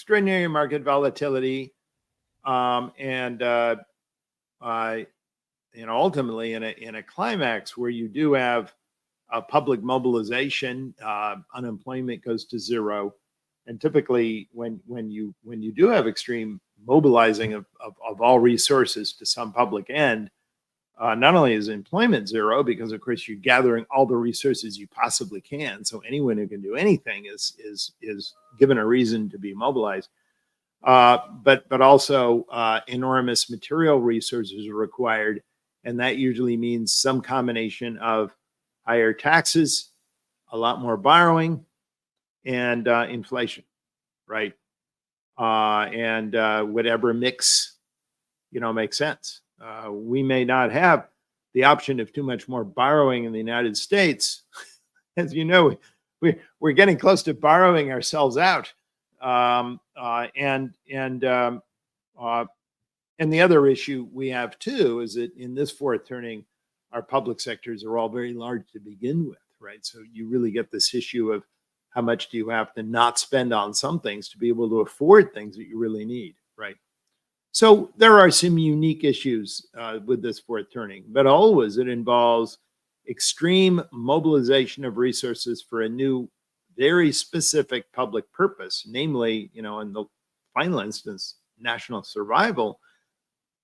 extraordinary market volatility, and ultimately in a climax where you do have a public mobilization, unemployment goes to zero, and typically when you do have extreme mobilizing of all resources to some public end, not only is employment zero, because of course you're gathering all the resources you possibly can, so anyone who can do anything is given a reason to be mobilized. But also enormous material resources are required, and that usually means some combination of higher taxes, a lot more borrowing, and inflation, right? And whatever mix, makes sense. We may not have the option of too much more borrowing in the United States. As you know, we're getting close to borrowing ourselves out. And the other issue we have too is that in this fourth turning, our public sectors are all very large to begin with, right? So you really get this issue of how much do you have to not spend on some things to be able to afford things that you really need, right? So there are some unique issues with this fourth turning, but always it involves extreme mobilization of resources for a new, very specific public purpose, namely, in the final instance, national survival.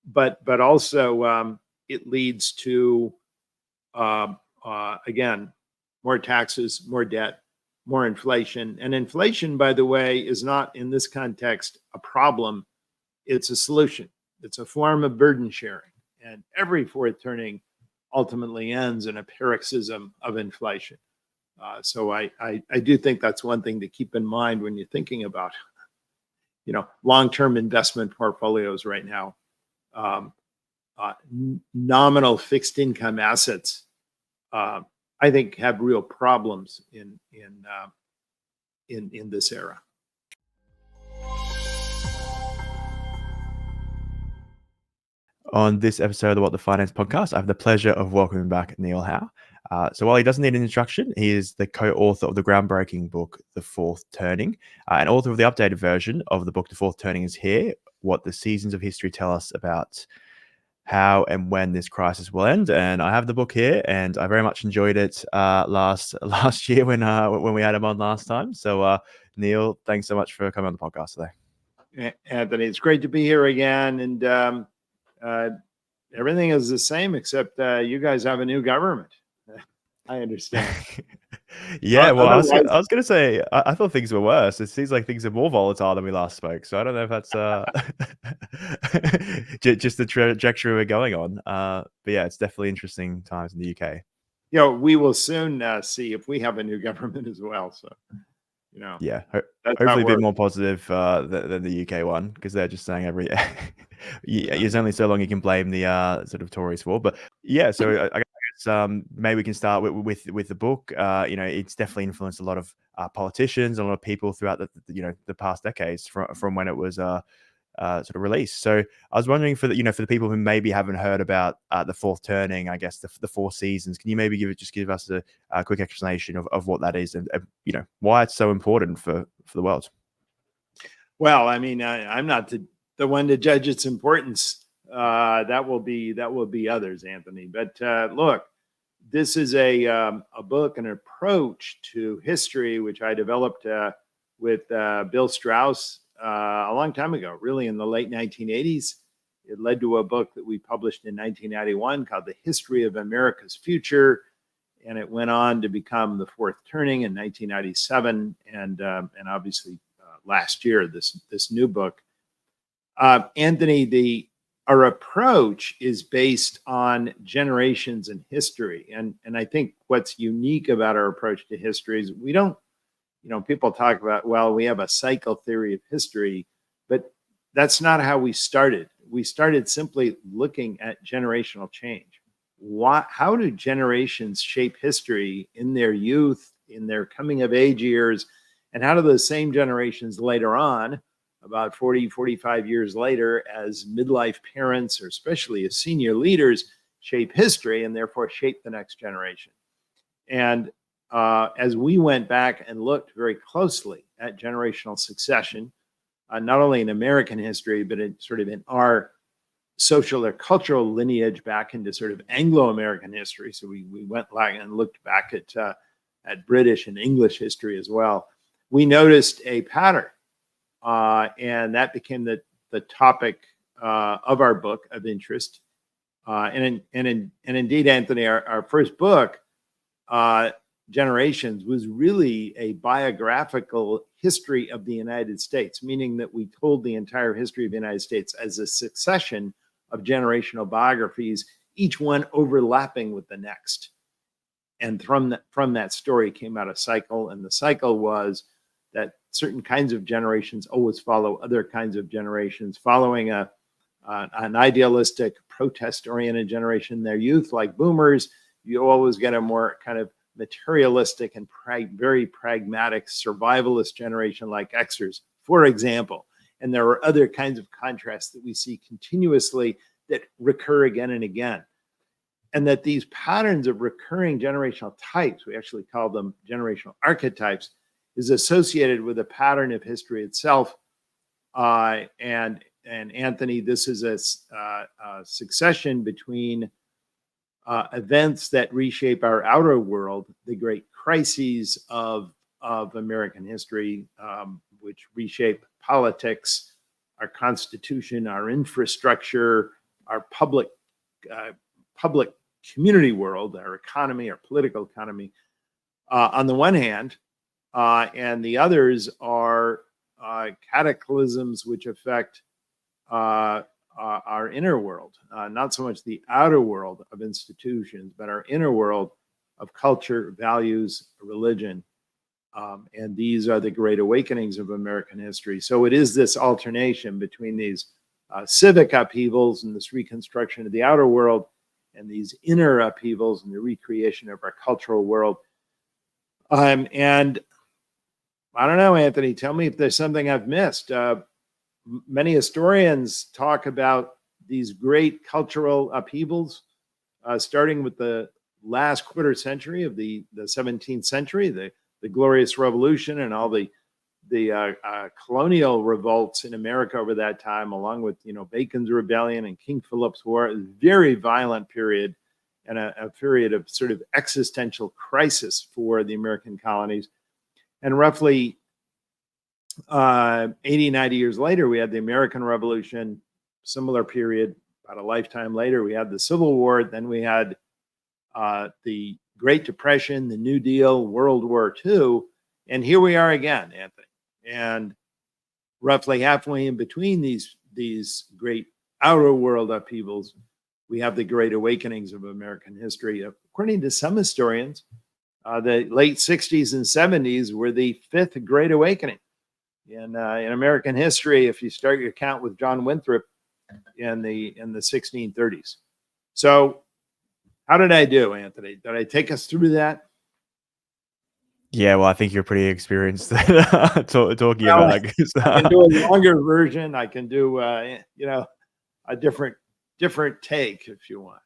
But also it leads to, again, more taxes, more debt, more inflation. And inflation, by the way, is not in this context a problem. It's a solution. It's a form of burden sharing. And every fourth turning ultimately ends in a paroxysm of inflation. So I do think that's one thing to keep in mind when you're thinking about, long-term investment portfolios right now. Nominal fixed income assets, I think, have real problems in this era. On this episode of the What the Finance podcast, I have the pleasure of welcoming back Neil Howe. So while he doesn't need an introduction, he is the co-author of the groundbreaking book, The Fourth Turning, and author of the updated version of the book, The Fourth Turning is Here, What the Seasons of History Tell Us About How and When This Crisis Will End. And I have the book here, and I very much enjoyed it last year when we had him on last time. So Neil, thanks so much for coming on the podcast today. Anthony, it's great to be here again. And everything is the same, except you guys have a new government. I understand. Yeah, well, I was going to say, I thought things were worse. It seems like things are more volatile than we last spoke. So I don't know if that's just the trajectory we're going on. But yeah, it's definitely interesting times in the UK. We will soon see if we have a new government as well. So, yeah, hopefully a bit more positive than the UK one, because they're just saying there's only so long you can blame the sort of Tories for. But yeah, so I guess maybe we can start with the book. It's definitely influenced a lot of politicians, a lot of people throughout the past decades from when it was sort of released. So I was wondering for the people who maybe haven't heard about the fourth turning, I guess the four seasons, can you maybe give us a quick explanation of what that is and why it's so important for the world? Well, I mean, I'm not the one to judge its importance. That will be others, Anthony. But look, this is a book, an approach to history, which I developed with Bill Strauss a long time ago, really in the late 1980s. It led to a book that we published in 1991 called The History of America's Future. And it went on to become The Fourth Turning in 1997. And obviously last year, this new book. Anthony, our approach is based on generations in history. And I think what's unique about our approach to history is we don't, people talk about, well, we have a cycle theory of history, but that's not how we started. We started simply looking at generational change. How do generations shape history in their youth, in their coming of age years, and how do those same generations later on, about 40, 45 years later, as midlife parents, or especially as senior leaders, shape history and therefore shape the next generation? And as we went back and looked very closely at generational succession, not only in American history, but in sort of in our social or cultural lineage back into sort of Anglo-American history. So we went and looked back at British and English history as well. We noticed a pattern, and that became the topic of our book of interest. And indeed, Anthony, our first book, Generations, was really a biographical history of the United States, meaning that we told the entire history of the United States as a succession of generational biographies, each one overlapping with the next. And from that story came out a cycle, and the cycle was that certain kinds of generations always follow other kinds of generations, following an idealistic, protest-oriented generation in their youth, like boomers. You always get a more kind of materialistic and very pragmatic survivalist generation like Xers, for example. And there are other kinds of contrasts that we see continuously that recur again and again. And that these patterns of recurring generational types, we actually call them generational archetypes, is associated with a pattern of history itself. And Anthony, this is a succession between events that reshape our outer world, the great crises of American history, which reshape politics, our constitution, our infrastructure, our public community world, our economy, our political economy, on the one hand, and the others are cataclysms which affect our inner world, not so much the outer world of institutions, but our inner world of culture, values, religion. And these are the great awakenings of American history. So it is this alternation between these civic upheavals and this reconstruction of the outer world and these inner upheavals and the recreation of our cultural world. And I don't know, Anthony, tell me if there's something I've missed. Many historians talk about these great cultural upheavals, starting with the last quarter century of the 17th century, the Glorious Revolution and all the colonial revolts in America over that time, along with Bacon's Rebellion and King Philip's War. It was a very violent period and a period of sort of existential crisis for the American colonies. And roughly 80, 90 years later, we had the American Revolution, similar period. About a lifetime later, we had the Civil War. Then we had the Great Depression, the New Deal, World War II. And here we are again, Anthony. And roughly halfway in between these great outer world upheavals, we have the great awakenings of American history. According to some historians, the late 60s and 70s were the fifth great awakening in American history, if you start your count with John Winthrop in the 1630s. So how did I do, Anthony? Did I take us through that? Yeah, well, I think you're pretty experienced talking about it. I can do a longer version. I can do a different take if you want.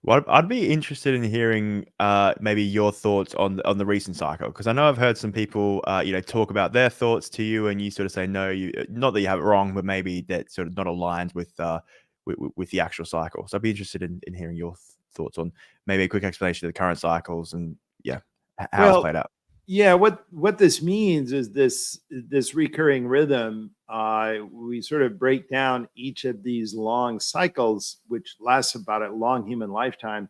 Well, I'd be interested in hearing maybe your thoughts on the recent cycle, because I know I've heard some people talk about their thoughts to you, and you sort of say no, not that you have it wrong, but maybe that's sort of not aligned with the actual cycle. So I'd be interested in hearing your thoughts on maybe a quick explanation of the current cycles and how it's played out. Yeah, what this means is this recurring rhythm. We sort of break down each of these long cycles, which lasts about a long human lifetime,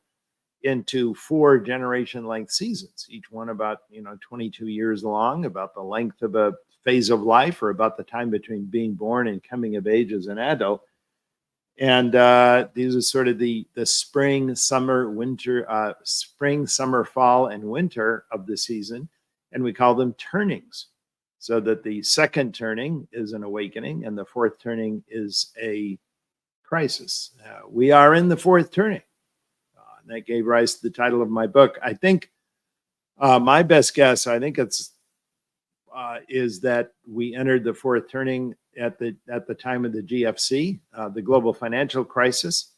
into 4 generation length seasons, each one about 22 years long, about the length of a phase of life, or about the time between being born and coming of age as an adult. And these are sort of the spring, summer, winter, spring, summer, fall, and winter of the season. And we call them turnings, so that the second turning is an awakening and the fourth turning is a crisis. We are in the fourth turning. And that gave rise to the title of my book. I think my best guess, I think is that we entered the fourth turning at the time of the GFC, the global financial crisis,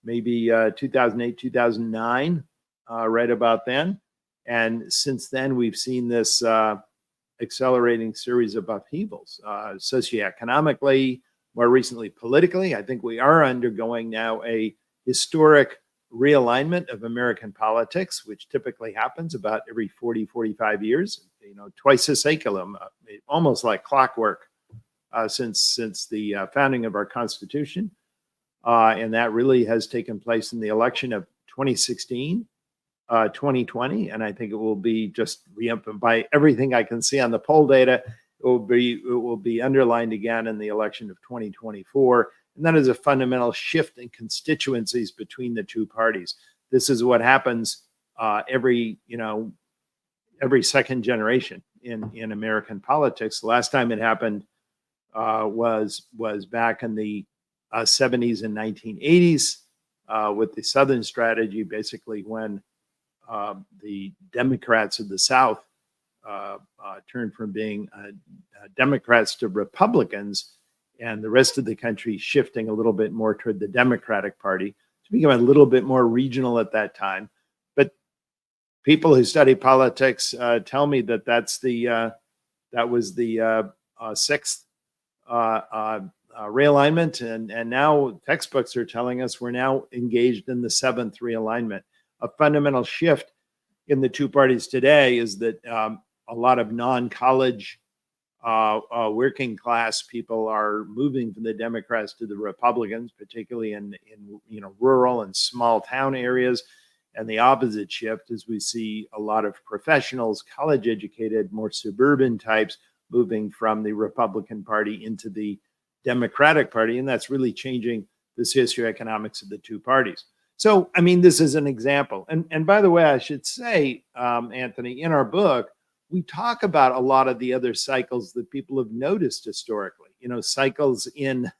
maybe 2008, 2009, right about then. And since then, we've seen this accelerating series of upheavals, socioeconomically, more recently politically. I think we are undergoing now a historic realignment of American politics, which typically happens about every 40, 45 years, twice a cycle, almost like clockwork, since the founding of our Constitution. And that really has taken place in the election of 2016, 2020. And I think it will be just by everything I can see on the poll data, it will be underlined again in the election of 2024. And that is a fundamental shift in constituencies between the two parties. This is what happens every second generation in American politics. The last time it happened was back in the 70s and 1980s with the Southern strategy, basically when the Democrats of the South turned from being Democrats to Republicans, and the rest of the country shifting a little bit more toward the Democratic Party, to become a little bit more regional at that time. But people who study politics tell me that that was the sixth realignment, and now textbooks are telling us we're now engaged in the seventh realignment. A fundamental shift in the two parties today is that a lot of non-college working class people are moving from the Democrats to the Republicans, particularly in rural and small town areas. And the opposite shift is we see a lot of professionals, college educated, more suburban types moving from the Republican Party into the Democratic Party. And that's really changing the socioeconomics of the two parties. So, I mean, this is an example. And by the way, I should say, Anthony, in our book, we talk about a lot of the other cycles that people have noticed historically, cycles in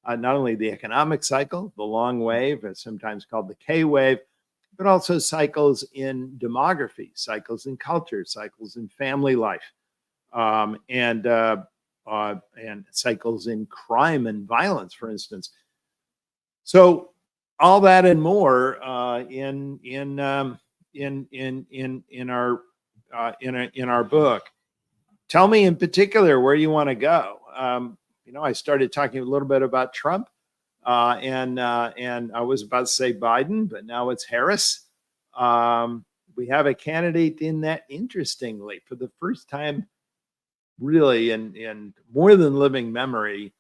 not only the economic cycle, the long wave, it's sometimes called the K wave, but also cycles in demography, cycles in culture, cycles in family life, and cycles in crime and violence, for instance. So all that and more in our book. Tell me in particular where you want to go. I started talking a little bit about Trump, and I was about to say Biden, but now it's Harris. We have a candidate in that, interestingly, for the first time, really in more than living memory,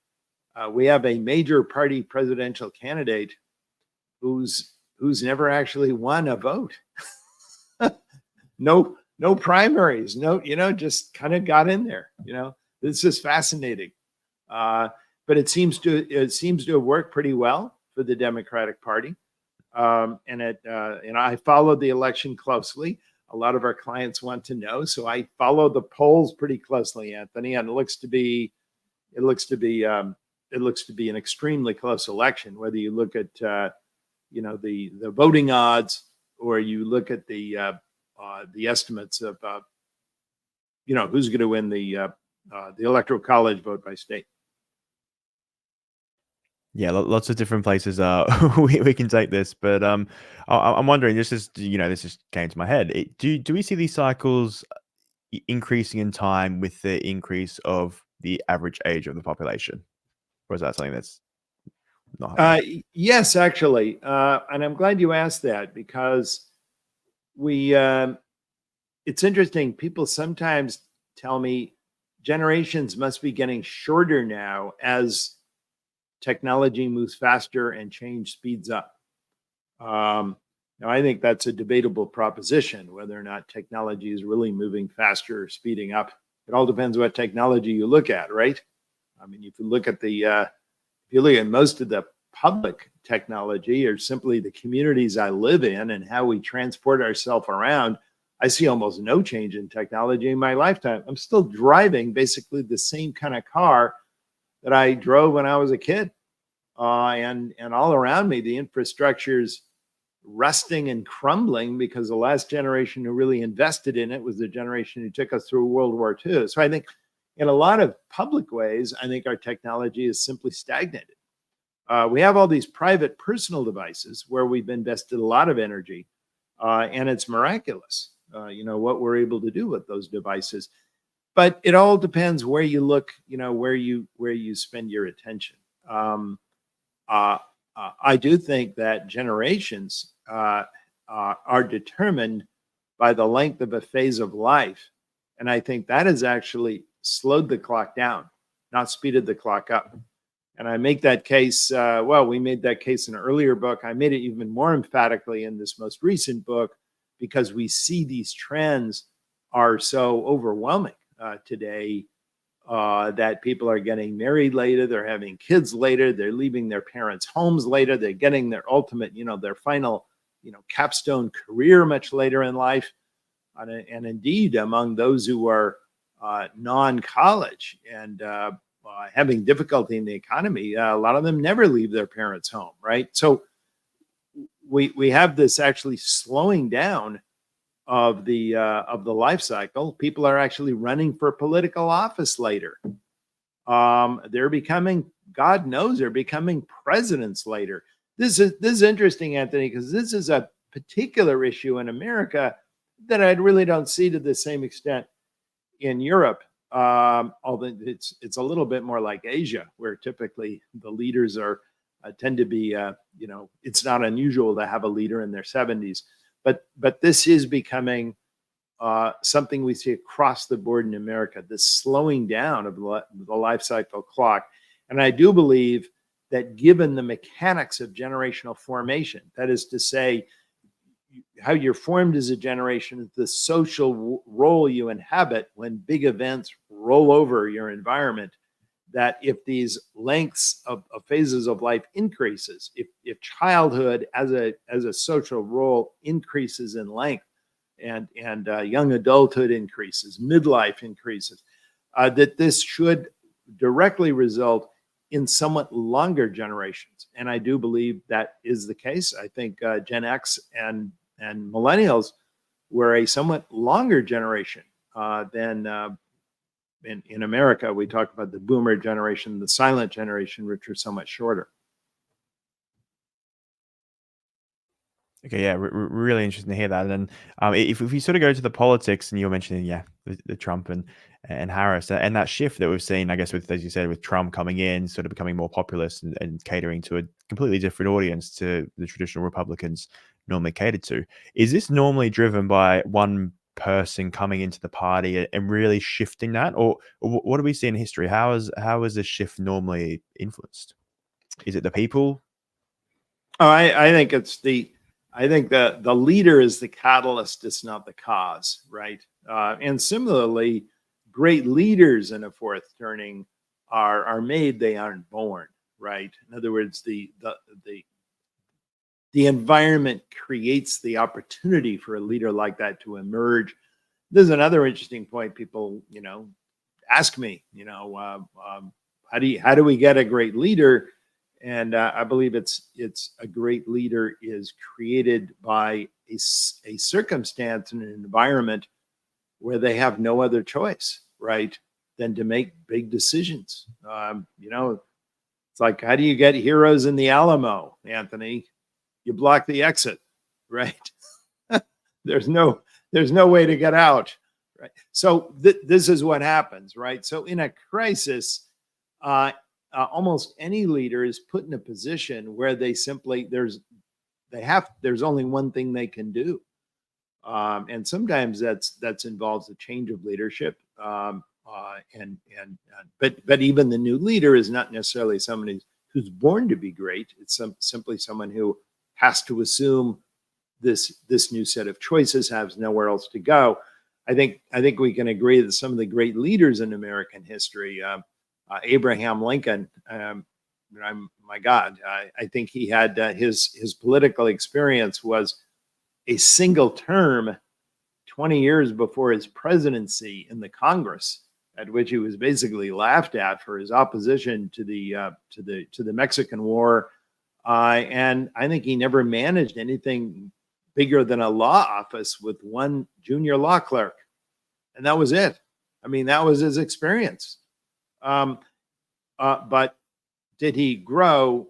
we have a major party presidential candidate who's never actually won a vote. No primaries, just kind of got in there. This is fascinating. But it seems to have worked pretty well for the Democratic Party. And I followed the election closely. A lot of our clients want to know, so I follow the polls pretty closely, Anthony. And it looks to be an extremely close election. Whether you look at the voting odds, or you look at the estimates of who's going to win the Electoral College vote by state. Yeah, lots of different places we can take this, but I'm wondering, this just came to my head. Do we see these cycles increasing in time with the increase of the average age of the population, or is that something that's not happening? Yes, actually, and I'm glad you asked that, because it's interesting. People sometimes tell me generations must be getting shorter now as technology moves faster and change speeds up. Now, I think that's a debatable proposition, whether or not technology is really moving faster or speeding up. It all depends what technology you look at, right? I mean, if you look at most of the public technology, or simply the communities I live in and how we transport ourselves around, I see almost no change in technology in my lifetime. I'm still driving basically the same kind of car that I drove when I was a kid. And all around me, the infrastructure's rusting and crumbling, because the last generation who really invested in it was the generation who took us through World War II. So I think in a lot of public ways, I think our technology is simply stagnated. We have all these private personal devices where we've invested a lot of energy, and it's miraculous, what we're able to do with those devices. but it all depends where you look, where you spend your attention. I do think that generations are determined by the length of a phase of life. And I think that has actually slowed the clock down, not speeded the clock up. And I make that case, we made that case in an earlier book. I made it even more emphatically in this most recent book, because we see these trends are so overwhelming today, that people are getting married later, they're having kids later, they're leaving their parents' homes later, they're getting their ultimate, their final, capstone career much later in life. And indeed, among those who are non-college and having difficulty in the economy, a lot of them never leave their parents' home, right? So we have this actually slowing down of the life cycle. People are actually running for political office later. They're becoming, God knows, they're becoming presidents later. This is interesting, Anthony, because this is a particular issue in America that I really don't see to the same extent in Europe. Although it's a little bit more like Asia, where typically the leaders are tend to be, it's not unusual to have a leader in their 70s. But this is becoming something we see across the board in America, this slowing down of the life cycle clock. And I do believe that given the mechanics of generational formation, that is to say, how you're formed as a generation, the social role you inhabit when big events roll over your environment, that if these lengths of phases of life increases, if childhood as a social role increases in length, and young adulthood increases, midlife increases, that this should directly result in somewhat longer generations. And I do believe that is the case. I think Gen X and millennials were a somewhat longer generation than in America. We talk about the boomer generation, the silent generation, which are so much shorter. Okay, yeah, really interesting to hear that. And if we sort of go to the politics, and you're mentioning, the Trump and Harris, and that shift that we've seen, I guess, with, as you said, with Trump coming in, sort of becoming more populist and catering to a completely different audience to the traditional Republicans normally catered to. Is this normally driven by one person coming into the party and really shifting that, or what do we see in history? How is this shift normally influenced? Is it the people? Oh, I think the leader is the catalyst, it's not the cause, right? And similarly, great leaders in a fourth turning are made, they aren't born, right? In other words, the environment creates the opportunity for a leader like that to emerge. There's another interesting point people, ask me, how do we get a great leader? And I believe it's a great leader is created by a circumstance and an environment where they have no other choice, right, than to make big decisions. It's like, how do you get heroes in the Alamo, Anthony? You block the exit, right? There's no way to get out, right? So this is what happens, right? So in a crisis, almost any leader is put in a position where they simply there's only one thing they can do, and sometimes that's involves a change of leadership, but even the new leader is not necessarily somebody who's born to be great. It's simply someone who has to assume this new set of choices, has nowhere else to go. I think we can agree that some of the great leaders in American history, Abraham Lincoln, my God, I think he had his political experience was a single term 20 years before his presidency in the Congress, at which he was basically laughed at for his opposition to the Mexican War. And I think he never managed anything bigger than a law office with one junior law clerk. And that was it. I mean, that was his experience. But did he grow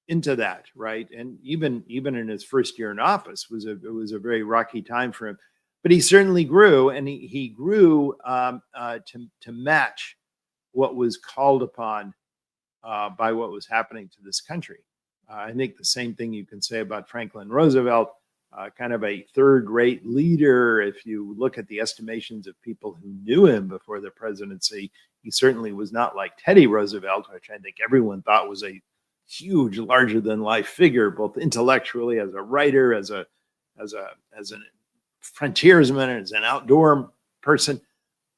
into that, right? And even in his first year in office, it was a very rocky time for him. but he certainly grew, and he grew to match what was called upon by what was happening to this country. I think the same thing you can say about Franklin Roosevelt, kind of a third-rate leader. If you look at the estimations of people who knew him before the presidency, he certainly was not like Teddy Roosevelt, which I think everyone thought was a huge, larger-than-life figure, both intellectually, as a writer, as a frontiersman, as an outdoor person.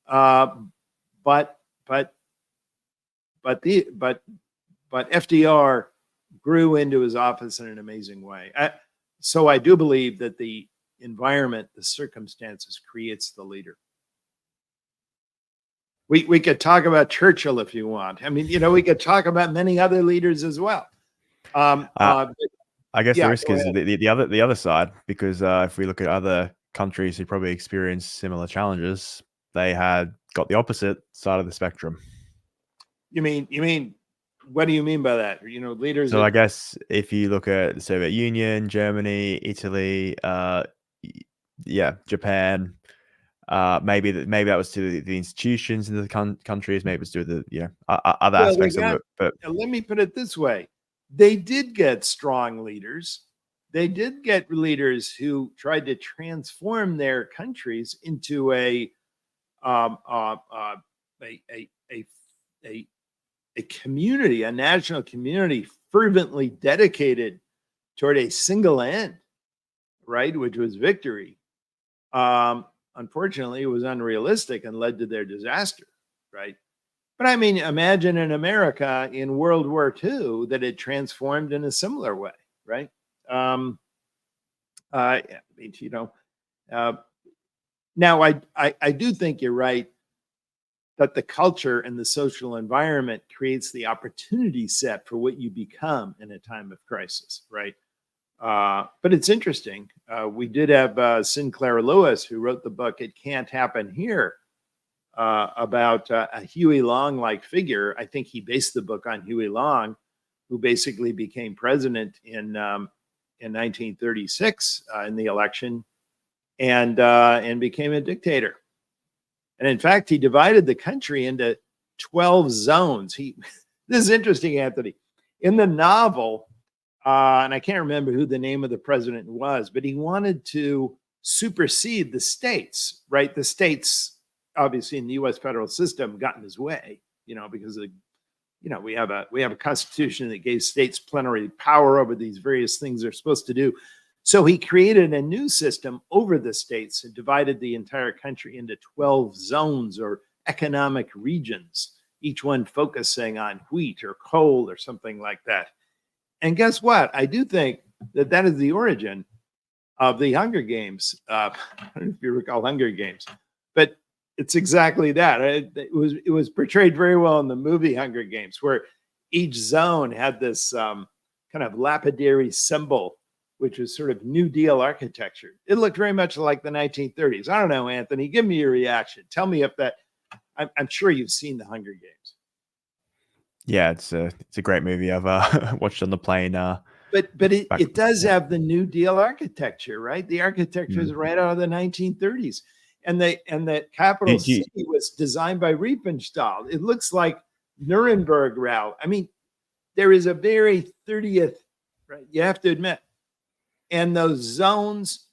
But FDR grew into his office in an amazing way. So I do believe that the environment, the circumstances, creates the leader. We could talk about Churchill if you want. I mean, we could talk about many other leaders as well. I guess the risk is the other side, because if we look at other countries who probably experienced similar challenges, they had got the opposite side of the spectrum. You mean what do you mean by that? Leaders. So I guess if you look at the Soviet Union, Germany, Italy, Japan, maybe that was to the institutions in the countries, maybe it's to the other aspects of it. But let me put it this way: they did get strong leaders. They did get leaders who tried to transform their countries into a community, a national community fervently dedicated toward a single end, right, which was victory. Unfortunately, it was unrealistic and led to their disaster, right? But I mean, imagine in America in World War II that it transformed in a similar way, right? Now I do think you're right that the culture and the social environment creates the opportunity set for what you become in a time of crisis, right? But it's interesting. We did have Sinclair Lewis, who wrote the book "It Can't Happen Here," about a Huey Long-like figure. I think he based the book on Huey Long, who basically became president in 1936 in the election, and became a dictator. And in fact, he divided the country into 12 zones. This is interesting, Anthony. In the novel, and I can't remember who the name of the president was, but he wanted to supersede the states, right? The states, obviously, in the U.S. federal system, got in his way, because we have a constitution that gave states plenary power over these various things they're supposed to do. So he created a new system over the states and divided the entire country into 12 zones or economic regions, each one focusing on wheat or coal or something like that. And guess what? I do think that is the origin of the Hunger Games. I don't know if you recall Hunger Games, but it's exactly that. It was portrayed very well in the movie Hunger Games, where each zone had this kind of lapidary symbol, which was sort of New Deal architecture. It looked very much like the 1930s. I don't know, Anthony, give me your reaction. Tell me if I'm sure you've seen the Hunger Games. Yeah, it's a great movie. I've watched on the plane. But it does have the New Deal architecture, right? The architecture is right out of the 1930s. And the capital city was designed by Riefenstahl. It looks like Nuremberg route. I mean, there is a very 30th, right? You have to admit. And those zones,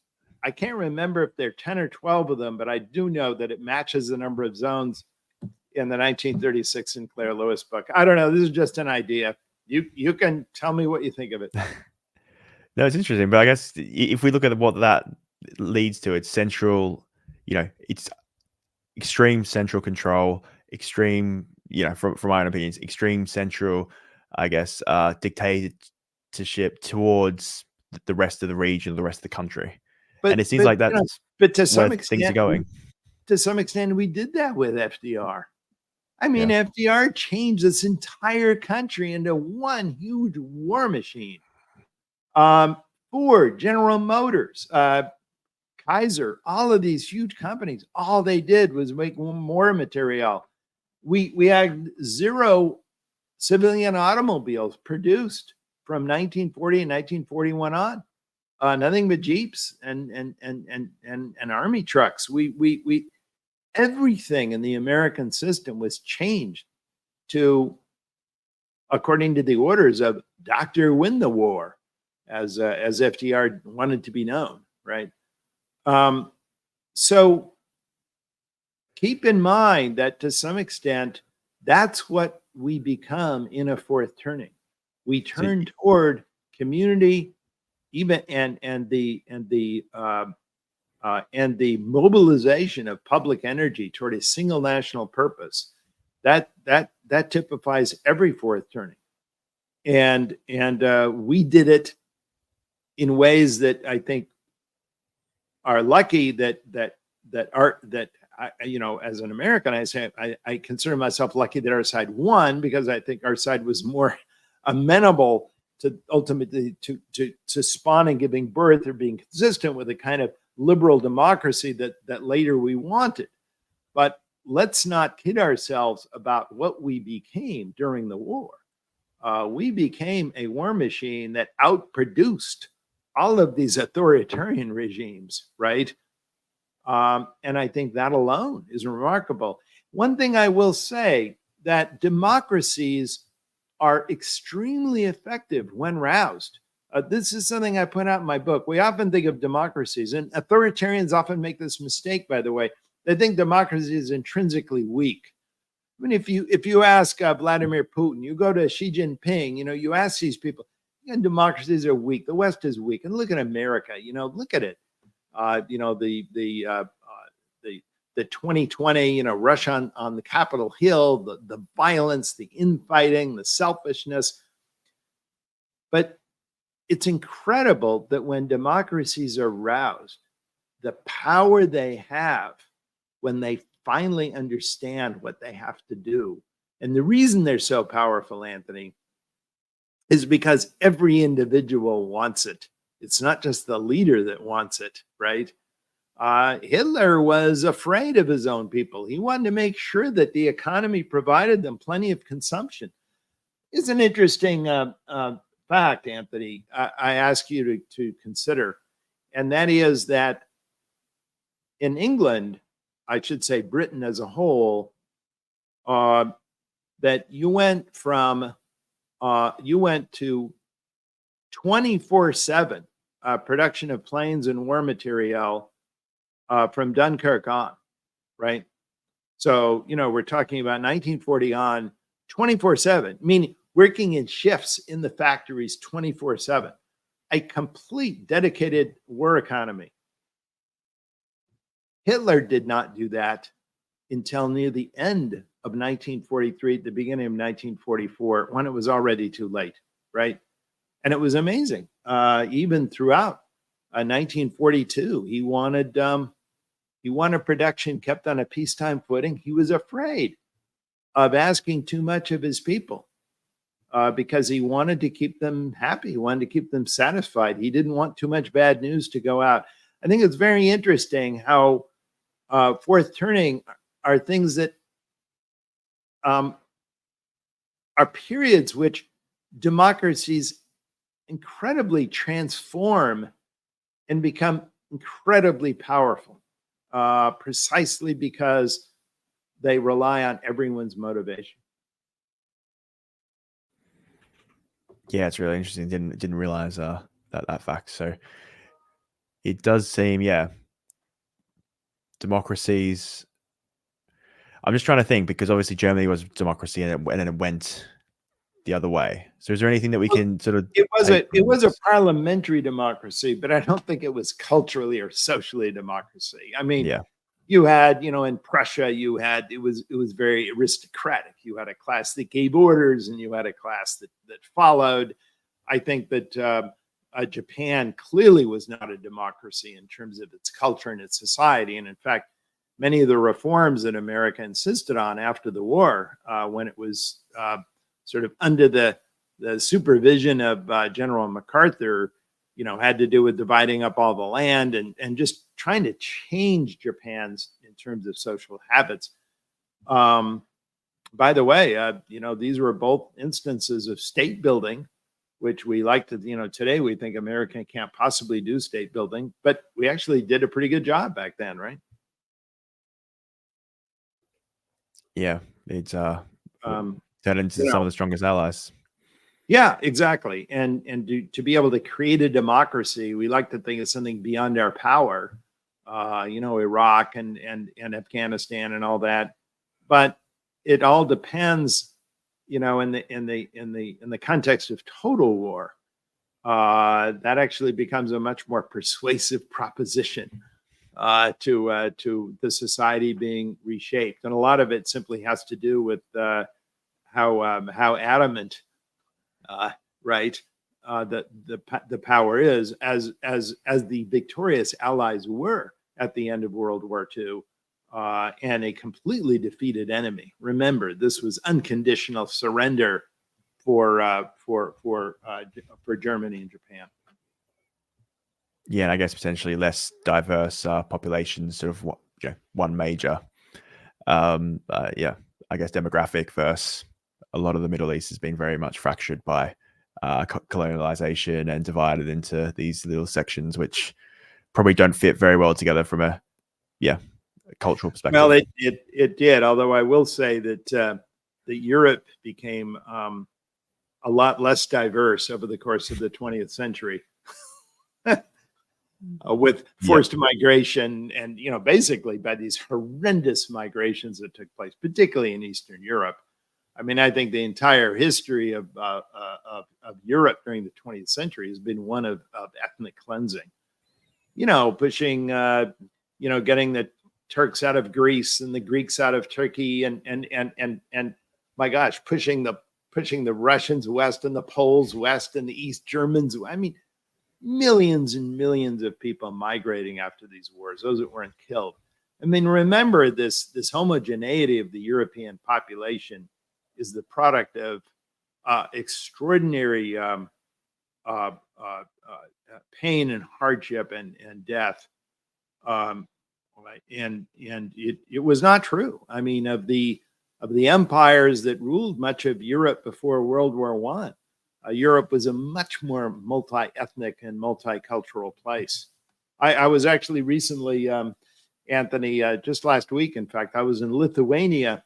I can't remember if there are 10 or 12 of them, but I do know that it matches the number of zones in the 1936 Sinclair Lewis book. I don't know. This is just an idea. You can tell me what you think of it. No, it's interesting. But I guess if we look at what that leads to, it's central, it's extreme central control, extreme, from my own opinions, extreme central, I guess, dictatorship towards the rest of the region, the rest of the country. And it seems like that's but to some where extent, things are going. To some extent, we did that with FDR. I mean, FDR changed this entire country into one huge war machine. Ford, General Motors, Kaiser, all of these huge companies, all they did was make more material. We had 0 civilian automobiles produced from 1940 and 1941 on. nothing but jeeps and army trucks. We everything in the American system was changed to according to the orders of Dr. Win the War, as FDR wanted to be known, right? So keep in mind that to some extent, that's what we become in a fourth turning. We turn toward community, even and the mobilization of public energy toward a single national purpose. That typifies every fourth turning, and we did it in ways that I think are lucky that I, as an American, I say I consider myself lucky that our side won, because I think our side was more amenable to ultimately to spawning, giving birth, or being consistent with the kind of liberal democracy that later we wanted. But let's not kid ourselves about what we became during the war. We became a war machine that outproduced all of these authoritarian regimes, right? And I think that alone is remarkable. One thing I will say, that democracies are extremely effective when roused. This is something I point out in my book. We often think of democracies, and authoritarians often make this mistake, by the way. They think democracy is intrinsically weak. I mean, if you ask Vladimir Putin, you go to Xi Jinping, you ask these people, democracies are weak. The West is weak. And look at America, look at it. The 2020, rush on the Capitol Hill, the violence, the infighting, the selfishness. But it's incredible that when democracies are roused, the power they have when they finally understand what they have to do. And the reason they're so powerful, Anthony, is because every individual wants it. It's not just the leader that wants it, right? Hitler was afraid of his own people. He wanted to make sure that the economy provided them plenty of consumption. It's an interesting fact, Anthony, I ask you to consider, and that is that in England, I should say Britain as a whole, that you went to 24/7 production of planes and war material from Dunkirk on, right? So, we're talking about 1940 on, 24/7, meaning working in shifts in the factories 24/7, a complete dedicated war economy. Hitler did not do that until near the end of 1943, the beginning of 1944, when it was already too late, right? And it was amazing. Even throughout 1942, he wanted production kept on a peacetime footing. He was afraid of asking too much of his people because he wanted to keep them happy. He wanted to keep them satisfied. He didn't want too much bad news to go out. I think it's very interesting how fourth turning are things that are periods which democracies incredibly transform and become incredibly powerful, precisely because they rely on everyone's motivation. Yeah, it's really interesting. Didn't realize that fact. So it does seem, democracies. I'm just trying to think, because obviously Germany was democracy and then it went the other way. So is there anything that we can sort of? It was a parliamentary democracy, but I don't think it was culturally or socially a democracy. I mean, you had, in Prussia, it was very aristocratic. You had a class that gave orders, and you had a class that followed. I think that Japan clearly was not a democracy in terms of its culture and its society. And in fact, many of the reforms that America insisted on after the war, when it was sort of under the supervision of General MacArthur, had to do with dividing up all the land and just trying to change Japan's in terms of social habits. By the way, these were both instances of state building which we like to, today we think America can't possibly do state building, but we actually did a pretty good job back then, right? Yeah, it's turned into some of the strongest allies. Yeah, exactly. And to be able to create a democracy, we like to think it's something beyond our power. Iraq and Afghanistan and all that, but it all depends, in the context of total war. That actually becomes a much more persuasive proposition to the society being reshaped, and a lot of it simply has to do with how adamant, right, the power is, as the victorious allies were at the end of World War II, and a completely defeated enemy. Remember, this was unconditional surrender for Germany and Japan. Yeah, and I guess potentially less diverse populations, sort of one major, I guess demographic versus a lot of the Middle East has been very much fractured by colonialization and divided into these little sections, which probably don't fit very well together from a cultural perspective. Well, it did, although I will say that Europe became a lot less diverse over the course of the 20th century. With forced migration and, basically by these horrendous migrations that took place, particularly in Eastern Europe. I mean, I think the entire history of Europe during the 20th century has been one of ethnic cleansing. Pushing, getting the Turks out of Greece and the Greeks out of Turkey, and my gosh, pushing the Russians west and the Poles west and the East Germans. I mean, millions and millions of people migrating after these wars, those that weren't killed. I mean, remember this homogeneity of the European population is the product of extraordinary pain and hardship and death. And it was not true. I mean, of the empires that ruled much of Europe before World War I, Europe was a much more multi-ethnic and multicultural place. I was actually recently, Anthony, just last week, in fact, I was in Lithuania,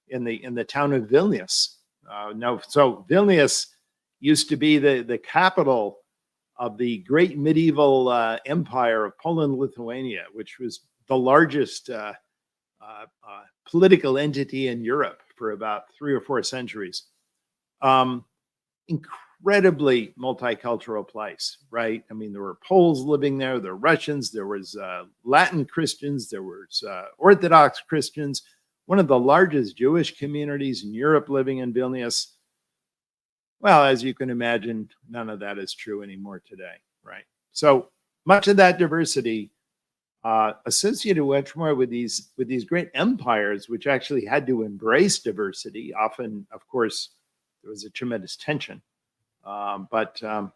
in the town of Vilnius. So Vilnius used to be the capital of the great medieval empire of Poland-Lithuania, which was the largest political entity in Europe for about 3 or 4 centuries. Incredibly multicultural place, right? I mean, there were Poles living there, there were Russians, there was Latin Christians, there was Orthodox Christians, one of the largest Jewish communities in Europe living in Vilnius. Well, as you can imagine, none of that is true anymore today, right? So much of that diversity associated much more with these great empires, which actually had to embrace diversity. Often, of course, there was a tremendous tension. But I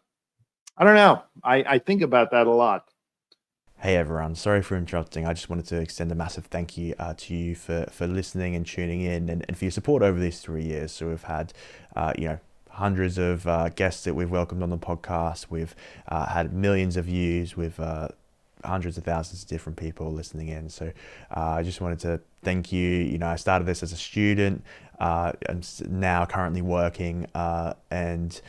don't know. I think about that a lot. Hey everyone, sorry for interrupting. I just wanted to extend a massive thank you to you for listening and tuning in and for your support over these 3 years. So we've had, hundreds of guests that we've welcomed on the podcast. We've had millions of views with hundreds of thousands of different people listening in. So I just wanted to thank you. I started this as a student. I'm now currently working and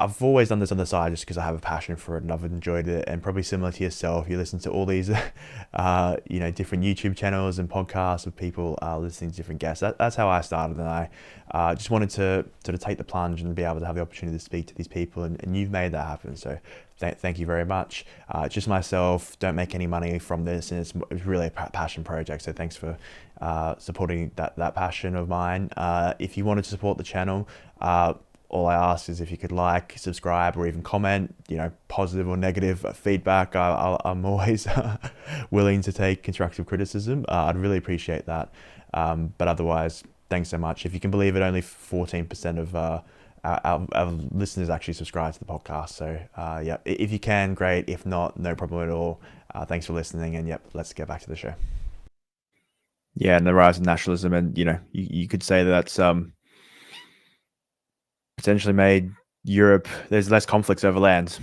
I've always done this on the side just because I have a passion for it and I've enjoyed it. And probably similar to yourself, you listen to all these, different YouTube channels and podcasts of people listening to different guests. That's how I started, and I just wanted to sort of take the plunge and be able to have the opportunity to speak to these people, and you've made that happen. So thank you very much. Just myself, don't make any money from this, and it's really a passion project. So thanks for supporting that passion of mine. If you wanted to support the channel, all I ask is if you could like, subscribe, or even comment, positive or negative feedback. I'm always willing to take constructive criticism. I'd really appreciate that. But otherwise, thanks so much. If you can believe it, only 14% of our listeners actually subscribe to the podcast. So if you can, great. If not, no problem at all. Thanks for listening, and let's get back to the show. Yeah, and the rise of nationalism, and you could say that's potentially made Europe, there's less conflicts over land.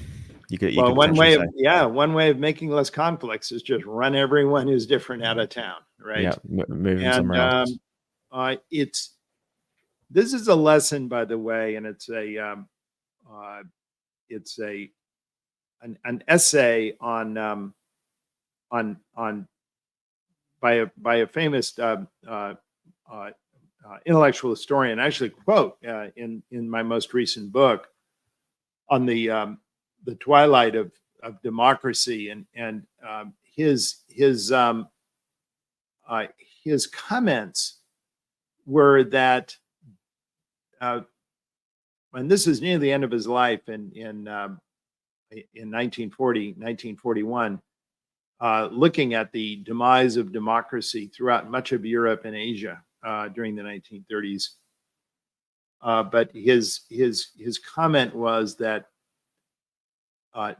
You could one potentially way say. one way of making less conflicts is just run everyone who's different out of town, right? Yeah, move them And somewhere else. this is a lesson, by the way, and it's an essay on by a famous intellectual historian. I actually quote in my most recent book on the twilight of democracy, and his comments were that, and this is near the end of his life in 1941, looking at the demise of democracy throughout much of Europe and Asia during the 1930s. But his comment was that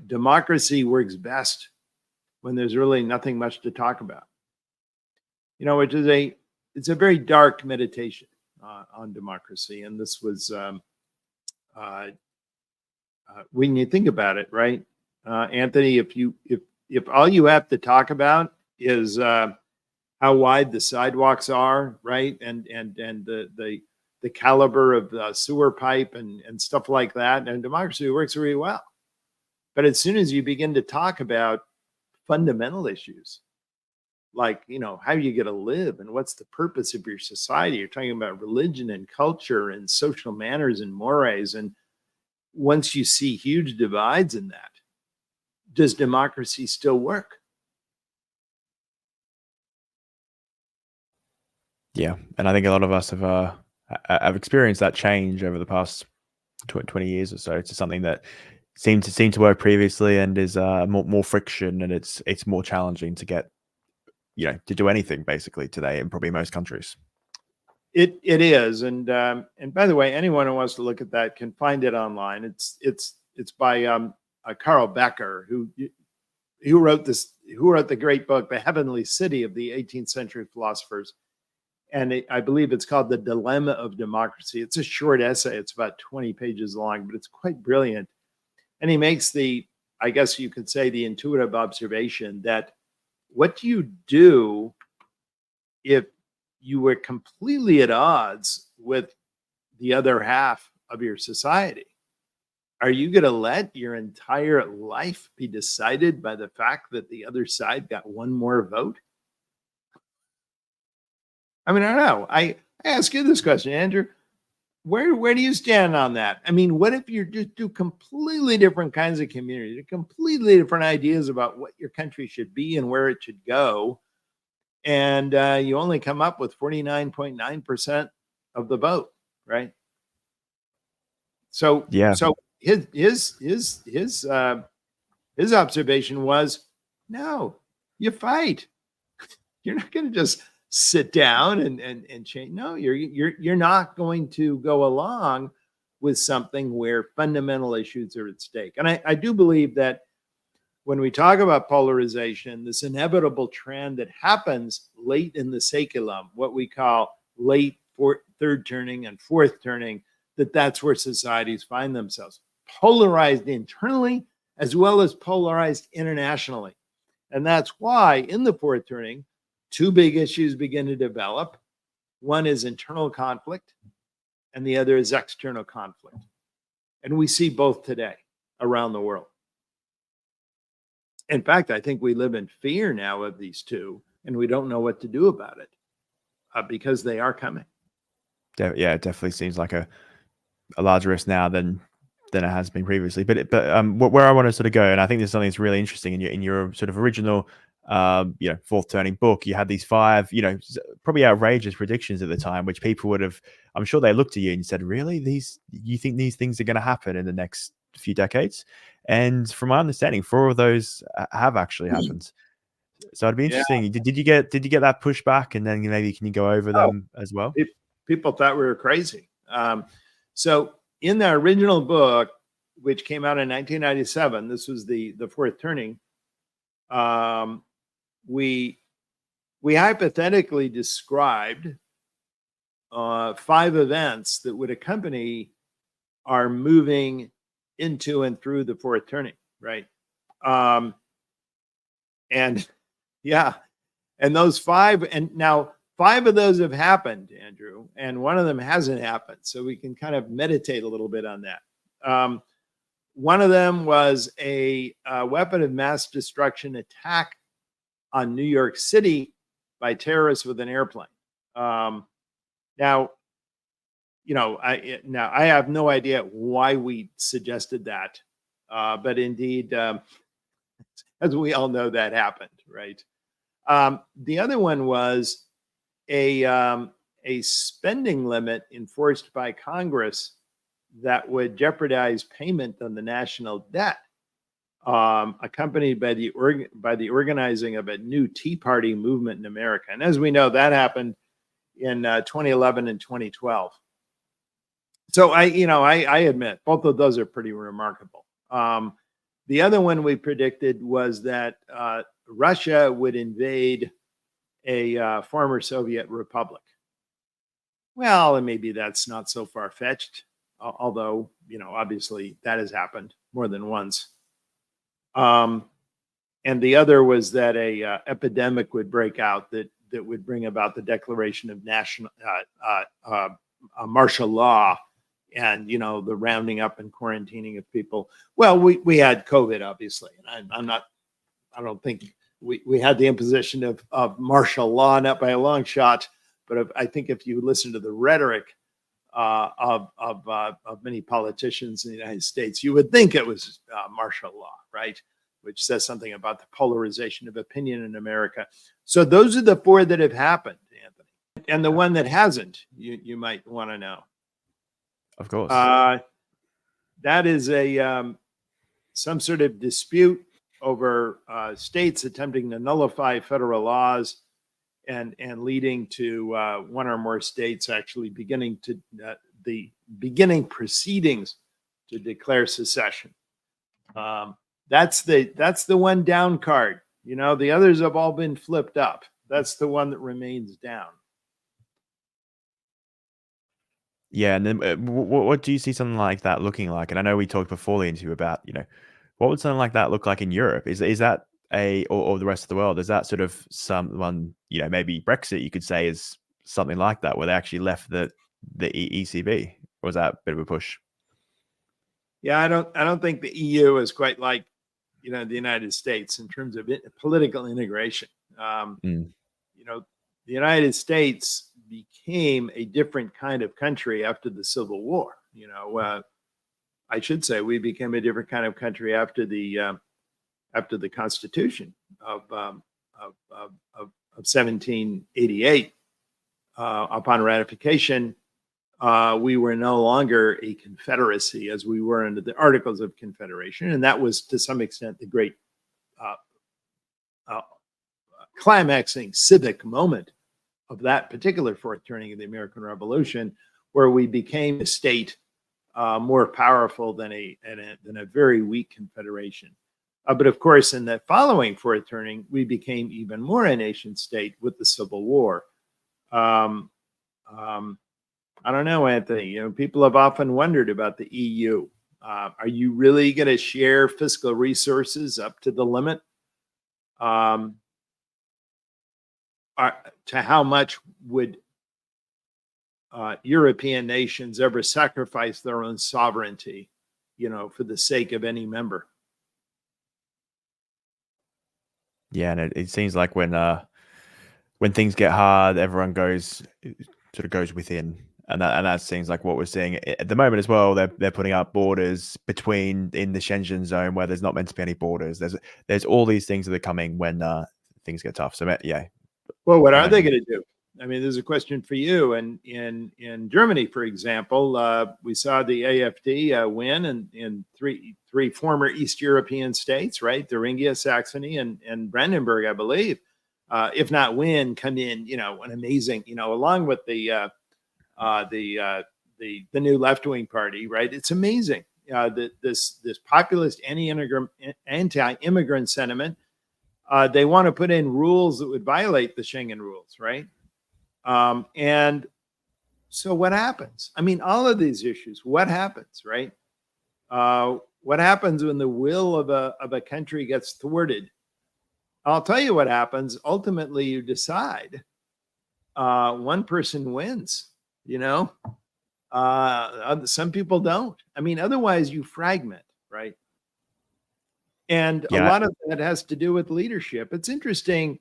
democracy works best when there's really nothing much to talk about. Which is it's a very dark meditation on democracy, and this was when you think about it, right, Anthony? If all you have to talk about is how wide the sidewalks are, right, and the caliber of the sewer pipe and stuff like that, and democracy works really well. But as soon as you begin to talk about fundamental issues, like, how you get to live and what's the purpose of your society, you're talking about religion and culture and social manners and mores, and once you see huge divides in that, does democracy still work? Yeah, and I think a lot of us have experienced that change over the past 20 years or so to something that seemed to work previously and is more friction, and it's more challenging to get to do anything basically today in probably most countries. It is, and by the way, anyone who wants to look at that can find it online. It's by Carl Becker, who wrote the great book, The Heavenly City of the 18th Century Philosophers. And I believe it's called The Dilemma of Democracy. It's a short essay. It's about 20 pages long, but it's quite brilliant. And he makes I guess you could say, the intuitive observation that what do you do if you were completely at odds with the other half of your society? Are you going to let your entire life be decided by the fact that the other side got one more vote? I mean, I don't know. I ask you this question, Andrew. Where do you stand on that? I mean, what if you just do completely different kinds of communities, completely different ideas about what your country should be and where it should go, and you only come up with 49.9% of the vote, right? So yeah. So his observation was, no, you fight. You're not going to just sit down and change. No, you're not going to go along with something where fundamental issues are at stake. And I do believe that when we talk about polarization, this inevitable trend that happens late in the saeculum, what we call late third turning and fourth turning, that's where societies find themselves, polarized internally as well as polarized internationally. And that's why in the fourth turning, two big issues begin to develop. One is internal conflict, and the other is external conflict. And we see both today around the world. In fact, I think we live in fear now of these two, and we don't know what to do about it because they are coming. Yeah, it definitely seems like a larger risk now than it has been previously. But where I want to sort of go, and I think there's something that's really interesting in your sort of original fourth turning book, you had these 5 probably outrageous predictions at the time, which people would have, I'm sure they looked at you and said, really, you think these things are going to happen in the next few decades? And from my understanding, 4 of those have actually happened. So it'd be interesting. Yeah. Did you get that pushback, and then maybe can you go over them as well? People thought we were crazy. So in the original book, which came out in 1997, this was the fourth turning. We hypothetically described 5 events that would accompany are moving into and through the fourth turning, right? And yeah, and those five, and now 5 of those have happened, Andrew, and one of them hasn't happened. So we can kind of meditate a little bit on that. One of them was a weapon of mass destruction attack on New York City by terrorists with an airplane. Now, I have no idea why we suggested that, but indeed, as we all know, that happened, right? The other one was a spending limit enforced by Congress that would jeopardize payment on the national debt, accompanied by the organizing of a new Tea Party movement in America. And as we know, that happened in 2011 and 2012. So I admit both of those are pretty remarkable. The other one we predicted was that Russia would invade a former Soviet republic. Well, and maybe that's not so far-fetched, although, obviously that has happened more than once. And the other was that a epidemic would break out that would bring about the declaration of national martial law, and the rounding up and quarantining of people. Well, we had COVID, obviously, and I don't think we had the imposition of martial law, not by a long shot. But I think if you listen to the rhetoric of many politicians in the United States, you would think it was martial law, right? Which says something about the polarization of opinion in America. So those are the 4 that have happened, Anthony. And the one that hasn't, you might want to know. Of course. That is some sort of dispute over states attempting to nullify federal laws and leading to one or more states actually beginning proceedings to declare secession. That's the one down card. The others have all been flipped up. That's the one that remains down. Yeah, and then what do you see something like that looking like? And I know we talked before the interview about, what would something like that look like in Europe? Is that or the rest of the world? Is that sort of someone, maybe Brexit, you could say, is something like that, where they actually left the ECB? Or was that a bit of a push? Yeah, I don't think the EU is quite like, the United States in terms of political integration. The United States became a different kind of country after the Civil War. I should say we became a different kind of country after the Constitution of 1788. Upon ratification, we were no longer a confederacy as we were under the Articles of Confederation, and that was to some extent the great climaxing civic moment of that particular fourth turning of the American Revolution, where we became a state more powerful than a very weak confederation. But of course, in the following fourth turning, we became even more a nation state with the Civil War. I don't know, Anthony. People have often wondered about the EU. Are you really going to share fiscal resources up to the limit? To how much would European nations ever sacrifice their own sovereignty, for the sake of any member? Yeah, and it seems like when things get hard, everyone goes within, and that seems like what we're seeing at the moment as well. They're putting up borders in the Schengen zone where there's not meant to be any borders. There's all these things that are coming when things get tough. So yeah. Well, what are they going to do? I mean, there's a question for you. And in Germany, for example, we saw the AfD win in three former East European states, right? Thuringia, Saxony, and Brandenburg, I believe. If not win, come in, an amazing, along with the new left-wing party, right? It's amazing that this populist anti-immigrant sentiment. They want to put in rules that would violate the Schengen rules, right? And So what happens? I mean, all of these issues, what happens, right? What happens when the will of a country gets thwarted? I'll tell you what happens. Ultimately, you decide one person wins, you know? Some people don't. I mean, otherwise you fragment, right? And a Yeah. lot of that has to do with leadership. It's interesting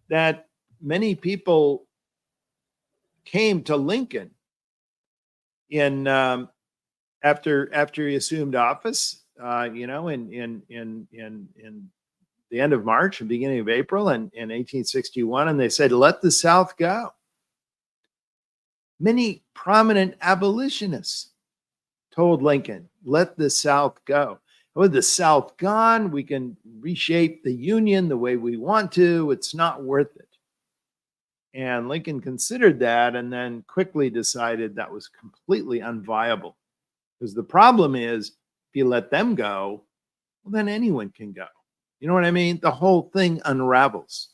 that many people came to Lincoln in after he assumed office, in the end of March and beginning of April in 1861, and they said, "Let the South go." Many prominent abolitionists told Lincoln, "Let the South go. With the South gone, we can reshape the Union the way we want to. It's not worth it." And Lincoln considered that and then quickly decided that was completely unviable. Because the problem is, if you let them go, well, then anyone can go. You know what I mean? The whole thing unravels.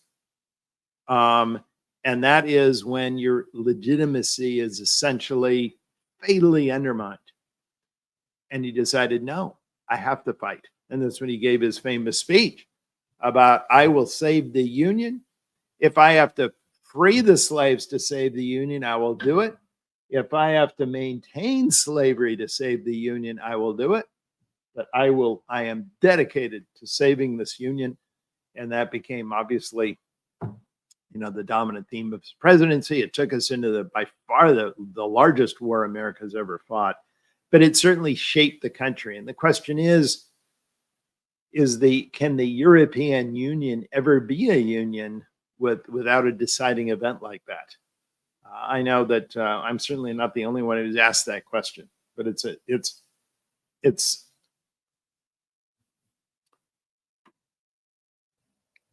And that is when your legitimacy is essentially fatally undermined. And he decided, no, I have to fight. And that's when he gave his famous speech about, "I will save the Union. If I have to free the slaves to save the Union, I will do it. If I have to maintain slavery to save the Union, I will do it. But I am dedicated to saving this Union." And that became obviously, the dominant theme of his presidency. It took us into by far the largest war America's ever fought, but it certainly shaped the country. And the question is can the European Union ever be a union without a deciding event like that? I know that I'm certainly not the only one who's asked that question, but it's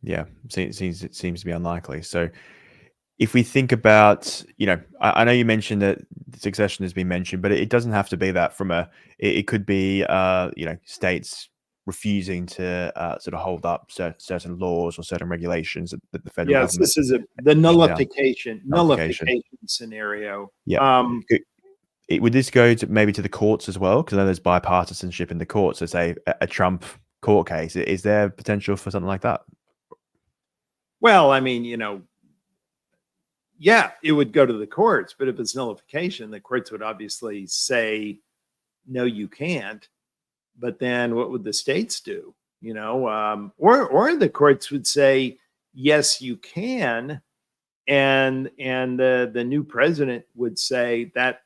Yeah, it seems to be unlikely. So if we think about, I know you mentioned that succession has been mentioned, but it doesn't have to be that. It could be, states refusing to sort of hold up certain laws or certain regulations that the federal yes, government. this is the nullification scenario. Yeah. Would this go maybe to the courts as well? Because I know there's bipartisanship in the courts. So say a Trump court case, is there potential for something like that? Well, I mean, yeah, it would go to the courts, but if it's nullification, the courts would obviously say, no, you can't. But then what would the states do? Or the courts would say, yes, you can. And the new president would say that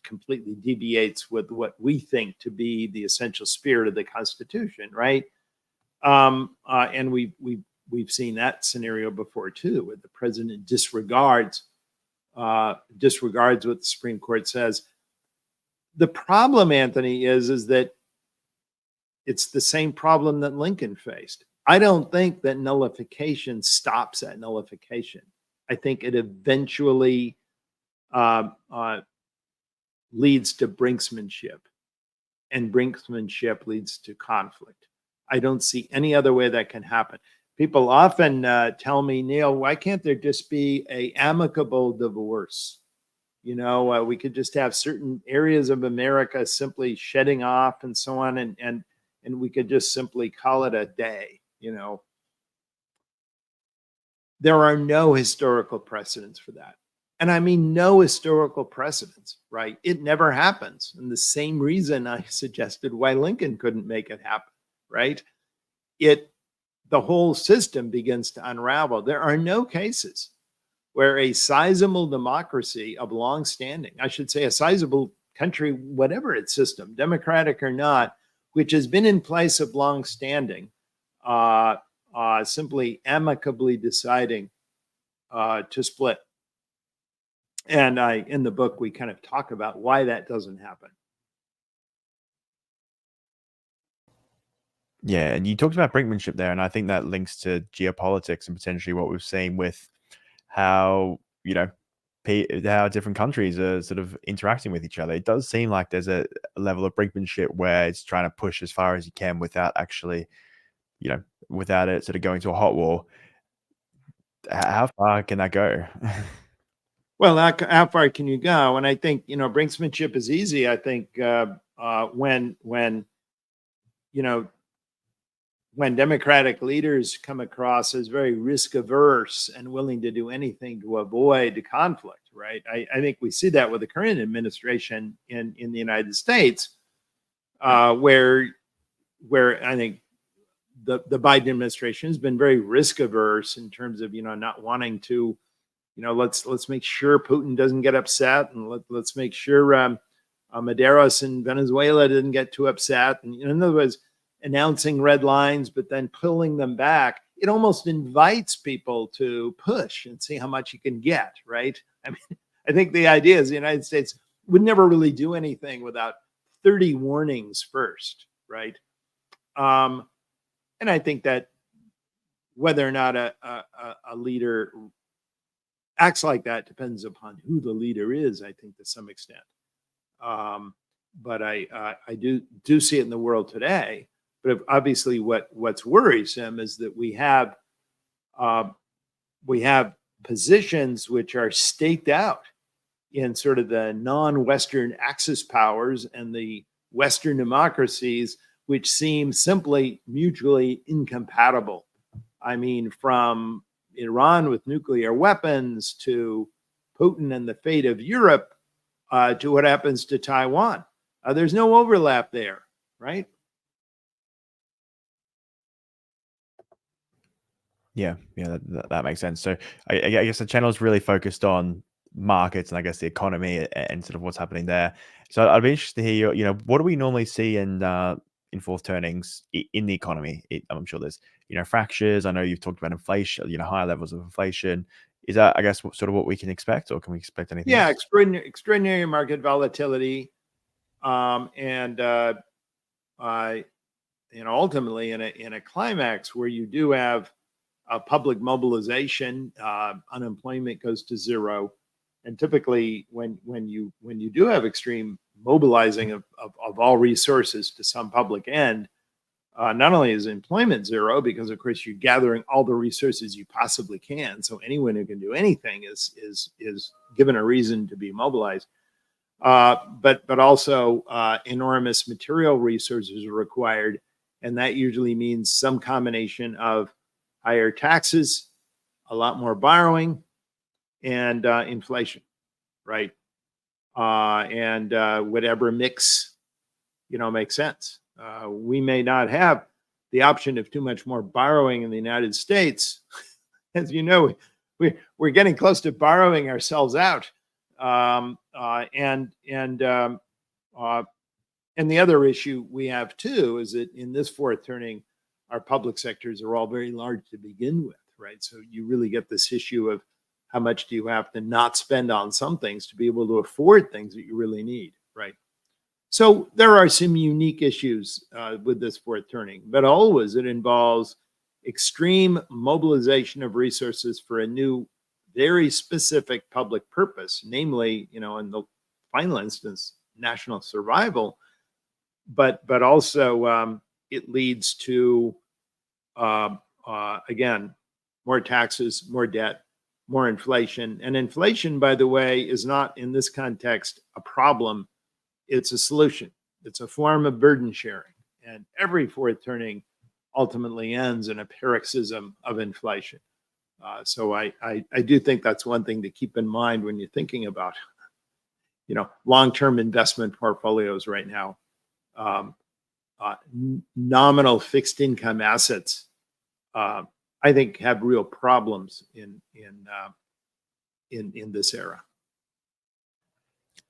completely deviates with what we think to be the essential spirit of the Constitution, right? And we've seen that scenario before too, where the president disregards what the Supreme Court says. The problem, Anthony, is that it's the same problem that Lincoln faced. I don't think that nullification stops at nullification. I think it eventually leads to brinksmanship, and brinksmanship leads to conflict. I don't see any other way that can happen. People often tell me, Neil, why can't there just be an amicable divorce? We could just have certain areas of America simply shedding off and so on, and we could just simply call it a day. There are no historical precedents for that. And I mean, no historical precedents, right? It never happens. And the same reason I suggested why Lincoln couldn't make it happen, right? The whole system begins to unravel. There are no cases where a sizable democracy of long standing, I should say a sizable country, whatever its system, democratic or not, which has been in place of long standing, simply amicably deciding to split. And in the book, we kind of talk about why that doesn't happen. Yeah, and you talked about brinkmanship there, and I think that links to geopolitics and potentially what we've seen with how, how different countries are sort of interacting with each other. It does seem like there's a level of brinkmanship where it's trying to push as far as you can without actually, without it sort of going to a hot war. How far can that go? Well, how far can you go? And I think, brinksmanship is easy. I think when you know when democratic leaders come across as very risk averse and willing to do anything to avoid conflict, right? I think we see that with the current administration in the United States, where I think the Biden administration has been very risk averse in terms of not wanting to, let's make sure Putin doesn't get upset, and let's make sure Maderos in Venezuela didn't get too upset, and in other words, announcing red lines but then pulling them back. It almost invites people to push and see how much you can get, right? I mean, I think the idea is the United States would never really do anything without 30 warnings first, right? And I think that whether or not a leader acts like that depends upon who the leader is, I think, to some extent. But I do see it in the world today. But obviously, what's worrisome is that we have positions which are staked out in sort of the non-Western Axis powers and the Western democracies, which seem simply mutually incompatible. I mean, from Iran with nuclear weapons to Putin and the fate of Europe to what happens to Taiwan. There's no overlap there, right? Yeah, that makes sense. So I guess the channel is really focused on markets and I guess the economy and sort of what's happening there. So I'd be interested to hear what do we normally see in fourth turnings in the economy? I'm sure there's fractures. I know you've talked about inflation, higher levels of inflation. Is that, I guess, sort of what we can expect, or can we expect anything else? Extraordinary market volatility, and ultimately in a climax where you do have a public mobilization, unemployment goes to zero, and typically when you do have extreme mobilizing of all resources to some public end, not only is employment zero, because of course you're gathering all the resources you possibly can, so anyone who can do anything is given a reason to be mobilized. But also enormous material resources are required, and that usually means some combination of higher taxes, a lot more borrowing, and inflation, right? And whatever mix, makes sense. We may not have the option of too much more borrowing in the United States. As you know, we're getting close to borrowing ourselves out. And the other issue we have too is that in this fourth turning, our public sectors are all very large to begin with, right? So you really get this issue of how much do you have to not spend on some things to be able to afford things that you really need, right? So there are some unique issues with this fourth turning, but always it involves extreme mobilization of resources for a new, very specific public purpose, namely, in the final instance, national survival, but also it leads to, again, more taxes, more debt, more inflation. And inflation, by the way, is not in this context a problem. It's a solution. It's a form of burden sharing. And every fourth turning ultimately ends in a paroxysm of inflation. So I do think that's one thing to keep in mind when you're thinking about, long-term investment portfolios right now. Nominal fixed income assets, I think, have real problems in this era.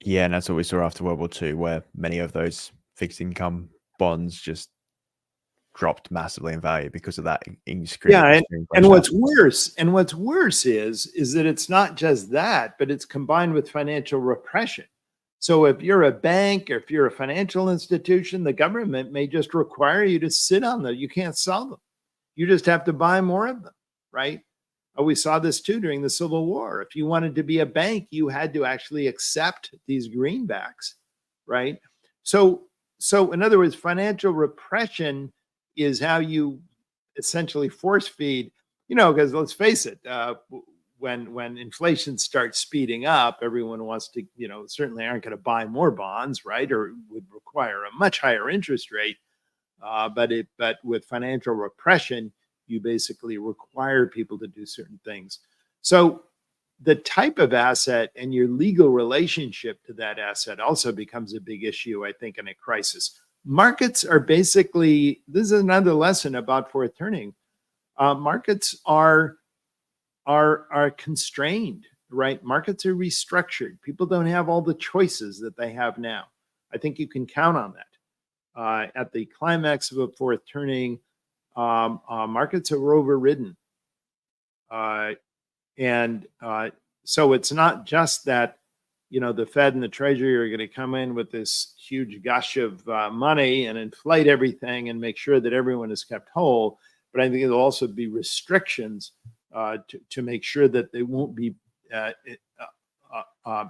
Yeah, and that's what we saw after World War II, where many of those fixed income bonds just dropped massively in value because of that extreme. Yeah, and what's worse is that it's not just that, but it's combined with financial repression. So if you're a bank or if you're a financial institution, the government may just require you to sit on them. You can't sell them. You just have to buy more of them, right? We saw this too during the Civil War. If you wanted to be a bank, you had to actually accept these greenbacks, right? So in other words, financial repression is how you essentially force feed, because let's face it, when inflation starts speeding up, everyone wants to, certainly aren't going to buy more bonds, right? Or would require a much higher interest rate. But with financial repression, you basically require people to do certain things. So the type of asset and your legal relationship to that asset also becomes a big issue, I think, in a crisis. Markets are basically, this is another lesson about fourth turning. Markets are constrained, right? Markets are restructured. People don't have all the choices that they have now. I think you can count on that. At the climax of a fourth turning, markets are overridden. So it's not just that, the Fed and the Treasury are going to come in with this huge gush of money and inflate everything and make sure that everyone is kept whole. But I think there'll also be restrictions to make sure that they won't be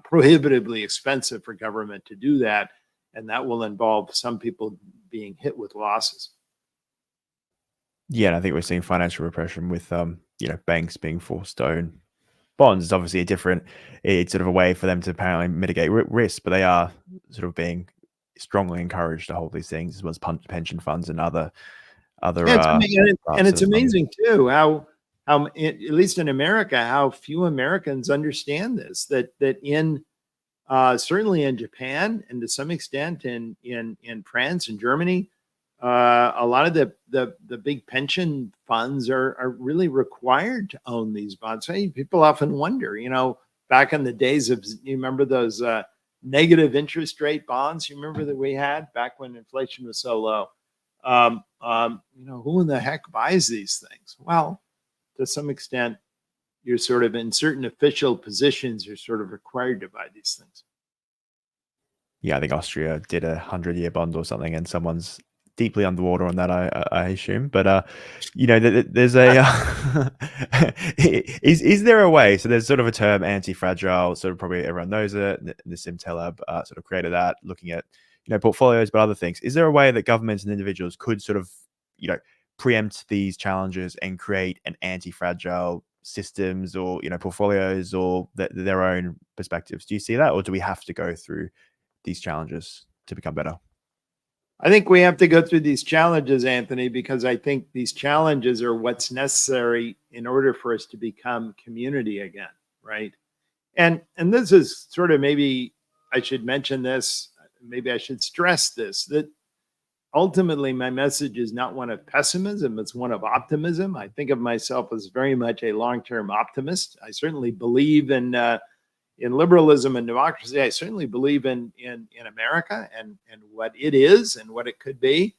prohibitively expensive for government to do that. And that will involve some people being hit with losses. Yeah, and I think we're seeing financial repression with, banks being forced to own bonds. It's obviously it's sort of a way for them to apparently mitigate risk, but they are sort of being strongly encouraged to hold these things, as well as pension funds and other. Yeah, it's amazing too how at least in America, how few Americans understand this. That in certainly in Japan and to some extent in France and Germany, a lot of the big pension funds are really required to own these bonds. So people often wonder, back in the days of, you remember those negative interest rate bonds? You remember that we had back when inflation was so low? Who in the heck buys these things? Well, to some extent, you're sort of in certain official positions, you're sort of required to buy these things. Yeah, I think Austria did a 100-year bond or something, and someone's deeply underwater on that, I assume. But there's a is there a way? So there's sort of a term, anti-fragile. Sort of probably everyone knows it. Nassim Taleb sort of created that, looking at portfolios, but other things. Is there a way that governments and individuals could sort of preempt these challenges and create an anti-fragile systems or portfolios or their own perspectives? Do you see that, or do we have to go through these challenges to become better? I think we have to go through these challenges, Anthony, because I think these challenges are what's necessary in order for us to become community again, right? And this is sort of, maybe I should mention this, maybe I should stress this, that ultimately my message is not one of pessimism, it's one of optimism. I think of myself as very much a long-term optimist. I certainly believe in liberalism and democracy. I certainly believe in America and what it is and what it could be.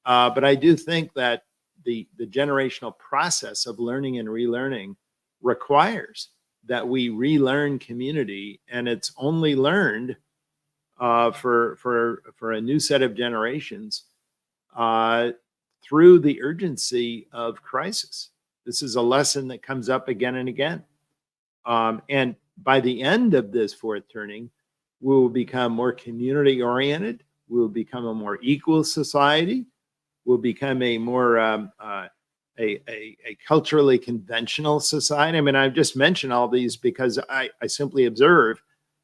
But I do think that the generational process of learning and relearning requires that we relearn community, and it's only learned for a new set of generations through the urgency of crisis. This is a lesson that comes up again and again. And by the end of this fourth turning, we will become more community oriented. We will become a more equal society. We'll become a more a culturally conventional society. I mean, I've just mentioned all these because I simply observe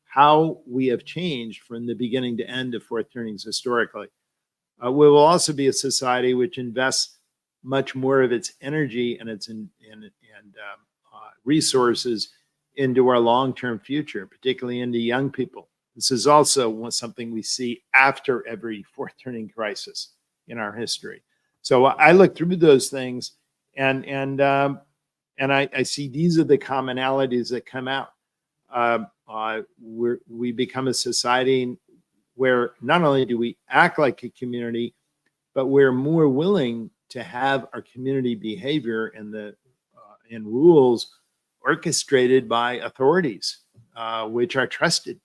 how we have changed from the beginning to end of fourth turnings historically. We will also be a society which invests much more of its energy and its resources into our long-term future, particularly into young people. This is also something we see after every fourth turning crisis in our history. So I look through those things, and I see these are the commonalities that come out. We become a society where not only do we act like a community, but we're more willing to have our community behavior and rules orchestrated by authorities, which are trusted.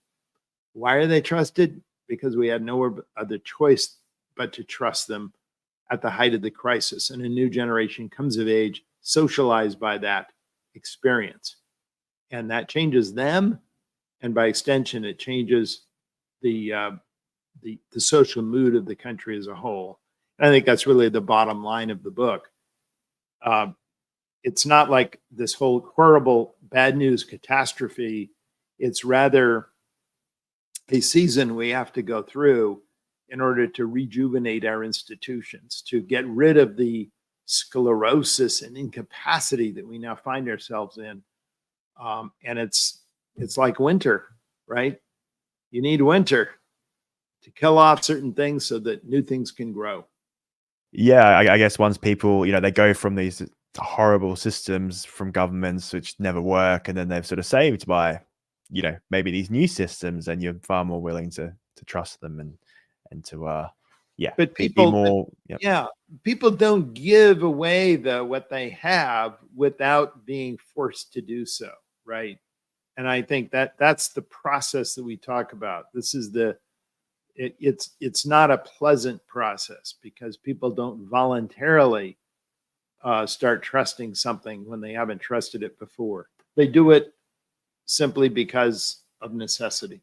Why are they trusted? Because we had no other choice but to trust them at the height of the crisis. And a new generation comes of age socialized by that experience. And that changes them. And by extension, it changes the social mood of the country as a whole. And I think that's really the bottom line of the book. it's not like this whole horrible bad news catastrophe. It's rather a season we have to go through in order to rejuvenate our institutions, to get rid of the sclerosis and incapacity that we now find ourselves in. And it's like winter, right? You need winter to kill off certain things so that new things can grow. Yeah, I guess once people, they go from these horrible systems from governments which never work, and then they've sort of saved by, maybe these new systems, and you're far more willing to trust them and to but be people more. People don't give away what they have without being forced to do so, right? And I think that's the process that we talk about. This is it's not a pleasant process because people don't voluntarily start trusting something when they haven't trusted it before. They do it simply because of necessity.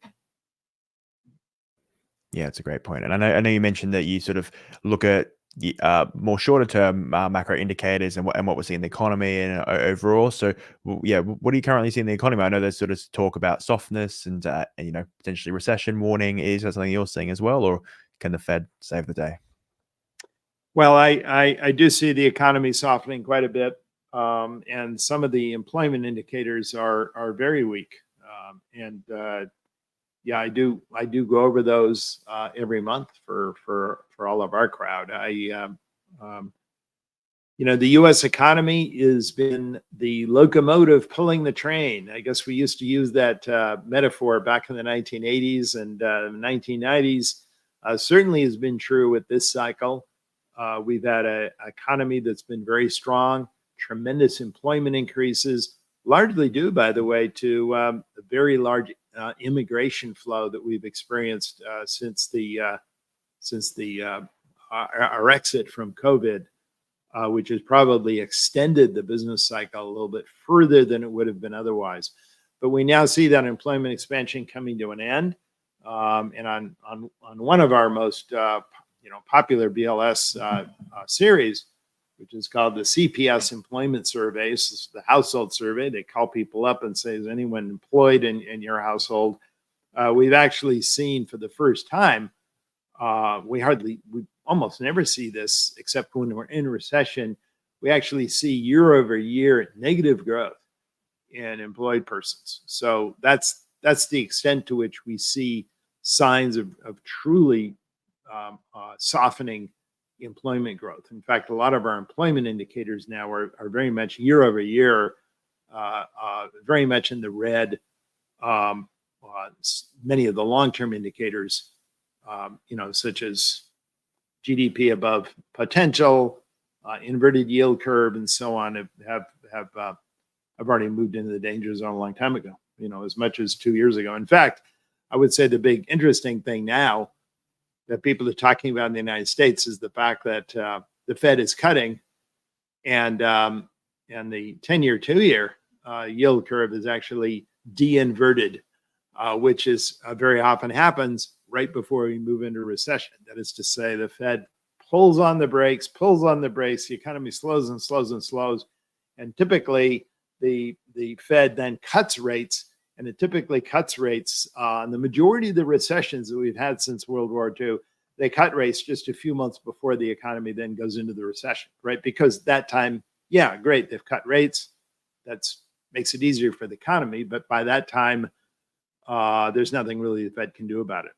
Yeah, it's a great point. And I know you mentioned that you sort of look at the more shorter term macro indicators and what we're seeing in the economy and overall. So, what are you currently seeing in the economy? I know there's sort of talk about softness and potentially recession warning. Is that something you're seeing as well, or can the Fed save the day? Well, I do see the economy softening quite a bit, and some of the employment indicators are very weak. I do go over those every month for all of our crowd. The U.S. economy has been the locomotive pulling the train. I guess we used to use that metaphor back in the 1980s and 1990s. Certainly has been true with this cycle. We've had an economy that's been very strong, tremendous employment increases, largely due, by the way, to a very large immigration flow that we've experienced since our exit from COVID, which has probably extended the business cycle a little bit further than it would have been otherwise. But we now see that employment expansion coming to an end. And on one of our most popular BLS series, which is called the CPS Employment Survey. This is the household survey. They call people up and say, is anyone employed in your household? We've actually seen for the first time, we almost never see this except when we're in recession. We actually see year over year negative growth in employed persons. So that's the extent to which we see signs of truly softening employment growth. In fact, a lot of our employment indicators now are very much year over year, very much in the red. Many of the long-term indicators, such as GDP above potential, inverted yield curve, and so on, have already moved into the danger zone a long time ago. As much as 2 years ago. In fact, I would say the big interesting thing now that people are talking about in the United States is the fact that the Fed is cutting, and the 10-year, 2-year yield curve is actually de-inverted, which is very often happens right before we move into recession. That is to say, the Fed pulls on the brakes, the economy slows and slows and slows, and typically the Fed then cuts rates. And it typically cuts rates on the majority of the recessions that we've had since World War II. They cut rates just a few months before the economy then goes into the recession, right? Because that time, great, they've cut rates. That makes it easier for the economy. But by that time, there's nothing really the Fed can do about it.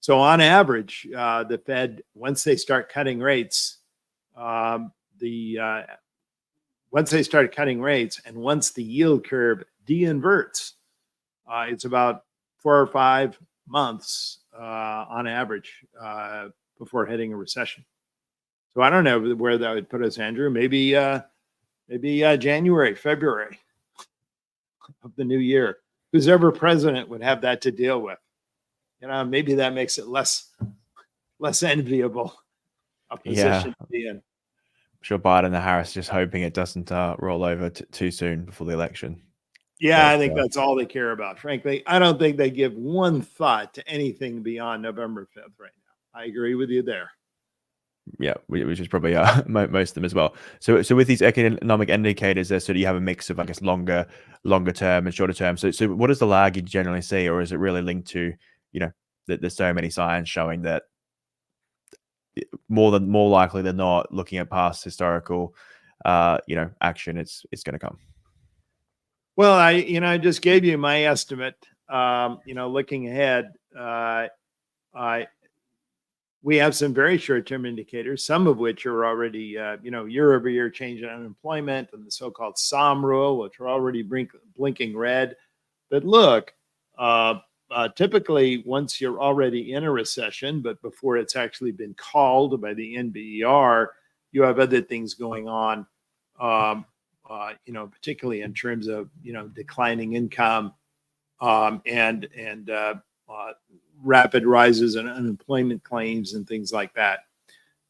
So on average, the Fed, once they start cutting rates, once they start cutting rates and once the yield curve de-inverts, it's about 4 or 5 months on average before hitting a recession. So I don't know where that would put us, Andrew. Maybe January, February of the new year. Who's ever president would have that to deal with. Maybe that makes it less enviable a position to be in. I'm sure Biden and Harris just hoping it doesn't roll over too soon before the election. Yeah, I think that's all they care about. Frankly, I don't think they give one thought to anything beyond November 5th right now. I agree with you there. Yeah, which is probably most of them as well. So with these economic indicators, there, so do you have a mix of, I guess, longer term and shorter term? So what is the lag you generally see, or is it really linked to, that there's so many signs showing that more likely than not, looking at past historical, action, it's going to come? Well, I just gave you my estimate. Looking ahead, we have some very short-term indicators, some of which are already, year-over-year change in unemployment and the so-called SOM rule, which are already blinking red. But look, typically once you're already in a recession, but before it's actually been called by the NBER, you have other things going on, particularly in terms of, declining income and rapid rises in unemployment claims and things like that.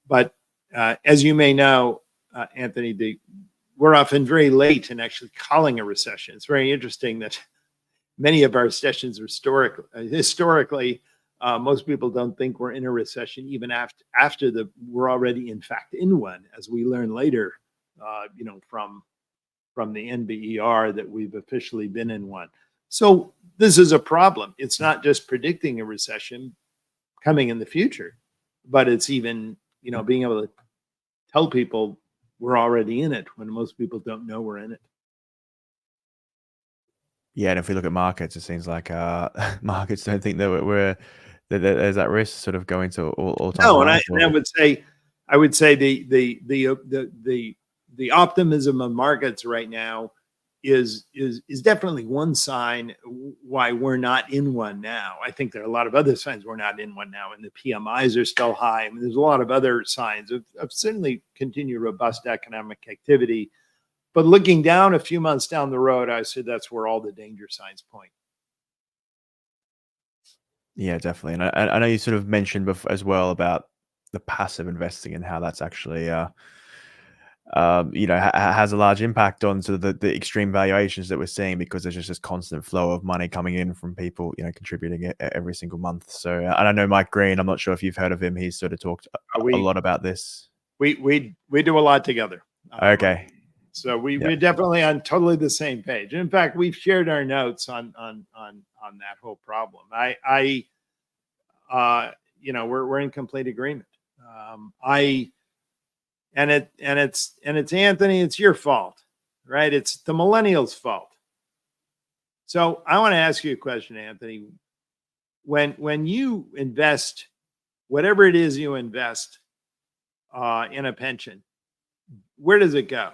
But as you may know, Anthony, we're often very late in actually calling a recession. It's very interesting that many of our sessions historically, most people don't think we're in a recession even after we're already in fact in one, as we learn later, from the NBER that we've officially been in one. So this is a problem. It's not just predicting a recession coming in the future, but it's even, being able to tell people we're already in it when most people don't know we're in it. Yeah, and if we look at markets, it seems like markets don't think that there's that risk sort of going to all-time highs. No, and I would say the optimism of markets right now is definitely one sign why we're not in one now. I think there are a lot of other signs we're not in one now, and the PMIs are still high. I mean, there's a lot of other signs of certainly continued robust economic activity. But looking down a few months down the road, I said that's where all the danger signs point. Yeah, definitely. And I know you sort of mentioned before as well about the passive investing and how that's actually has a large impact on sort of the extreme valuations that we're seeing, because there's just this constant flow of money coming in from people, contributing every single month. So, and I know Mike Green, I'm not sure if you've heard of him. He's sort of talked a lot about this. We do a lot together. Okay. So we're definitely on totally the same page. In fact, we've shared our notes on that whole problem. We're in complete agreement. And it's Anthony, it's your fault, right? It's the millennials' fault. So I want to ask you a question, Anthony. When you invest, whatever it is you invest in a pension, where does it go?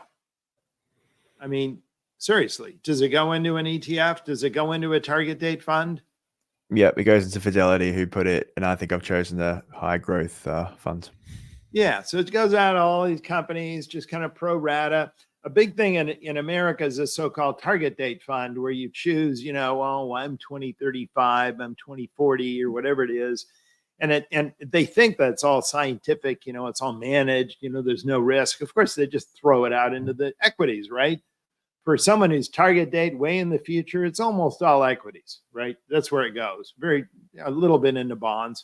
I mean, seriously, does it go into an ETF? Does it go into a target date fund? Yeah, it goes into Fidelity, who put it, and I think I've chosen the high growth fund. Yeah, so it goes out to all these companies, just kind of pro rata. A big thing in America is a so-called target date fund, where you choose, I'm 2035, I'm 2040, or whatever it is. And they think that's all scientific, it's all managed, there's no risk. Of course, they just throw it out into the equities, right? For someone who's target date way in the future, it's almost all equities, right? That's where it goes. A little bit into bonds.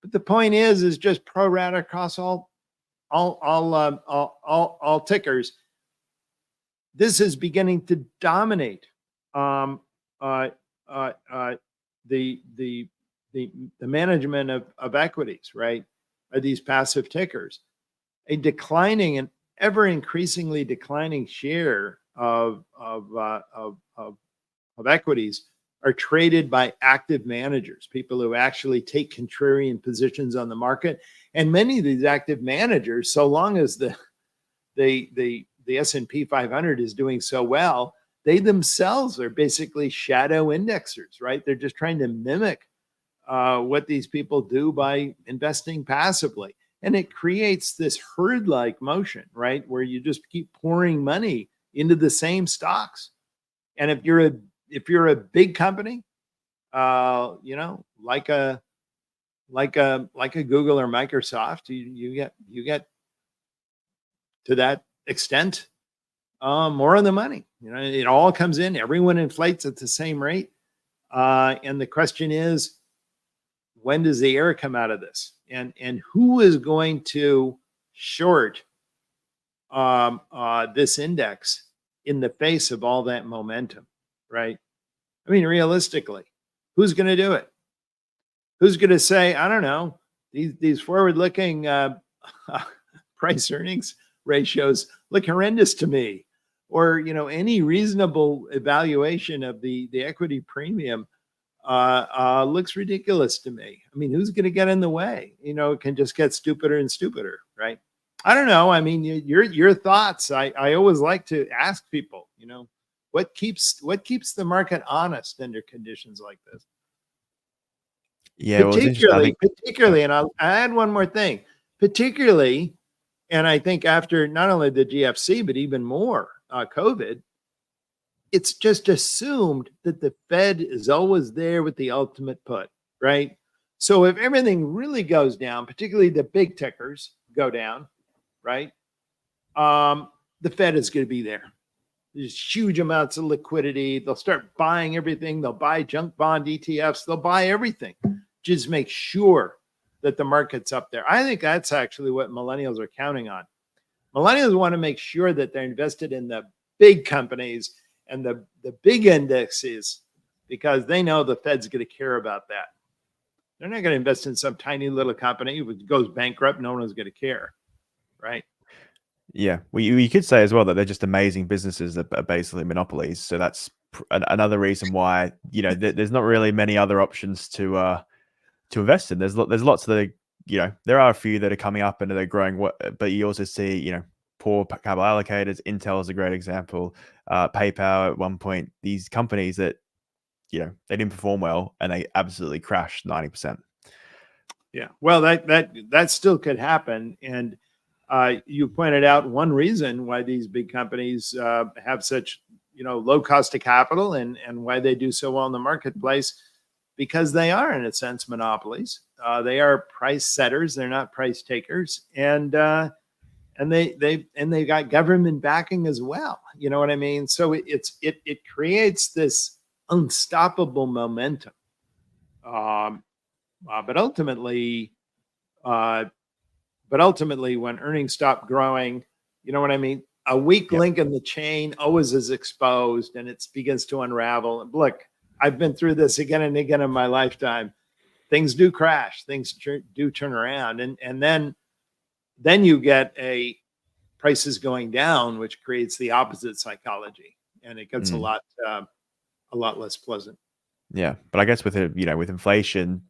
But the point is just pro rata across all tickers. This is beginning to dominate the management of equities, right? These passive tickers. A declining and ever increasingly declining share of equities are traded by active managers, people who actually take contrarian positions on the market. And many of these active managers, so long as the S&P 500 is doing so well, they themselves are basically shadow indexers, right? They're just trying to mimic what these people do by investing passively. And it creates this herd-like motion, right? Where you just keep pouring money into the same stocks. And if you're a big company, like a Google or Microsoft, you get to that extent more of the money. It all comes in. Everyone inflates at the same rate. And the question is, when does the air come out of this? And who is going to short this index in the face of all that momentum, right? I mean, realistically, who's going to do it? Who's going to say, I don't know, these forward-looking price earnings ratios look horrendous to me, or any reasonable evaluation of the equity premium looks ridiculous to me. I mean, who's going to get in the way? It can just get stupider and stupider, right? I don't know. I mean, your thoughts. I always like to ask people, what keeps the market honest under conditions like this? Yeah, well, particularly, and I'll add one more thing. Particularly, and I think after not only the GFC but even more COVID, it's just assumed that the Fed is always there with the ultimate put, right? So if everything really goes down, particularly the big tickers go down, right? The Fed is going to be there. There's huge amounts of liquidity. They'll start buying everything. They'll buy junk bond ETFs. They'll buy everything. Just make sure that the market's up there. I think that's actually what millennials are counting on. Millennials want to make sure that they're invested in the big companies and the big indexes, because they know the Fed's going to care about that. They're not going to invest in some tiny little company. If it goes bankrupt, no one's going to care, right? Yeah, well, you could say as well that they're just amazing businesses that are basically monopolies. So that's another reason why there's not really many other options to invest in. There's lots that there are a few that are coming up and they're growing. But you also see poor capital allocators. Intel is a great example. PayPal at one point, these companies that they didn't perform well and they absolutely crashed 90%. Yeah, well, that still could happen. And you pointed out one reason why these big companies have such low cost of capital and why they do so well in the marketplace, because they are in a sense monopolies. They are price setters. They're not price takers, and they got government backing as well. You know what I mean? So it creates this unstoppable momentum. But ultimately, when earnings stop growing, you know what I mean? A weak link in the chain always is exposed, and it begins to unravel. And look, I've been through this again and again in my lifetime. Things do crash. Things do turn around, and then you get prices going down, which creates the opposite psychology, and it gets a lot less pleasant. Yeah, but I guess with with inflation,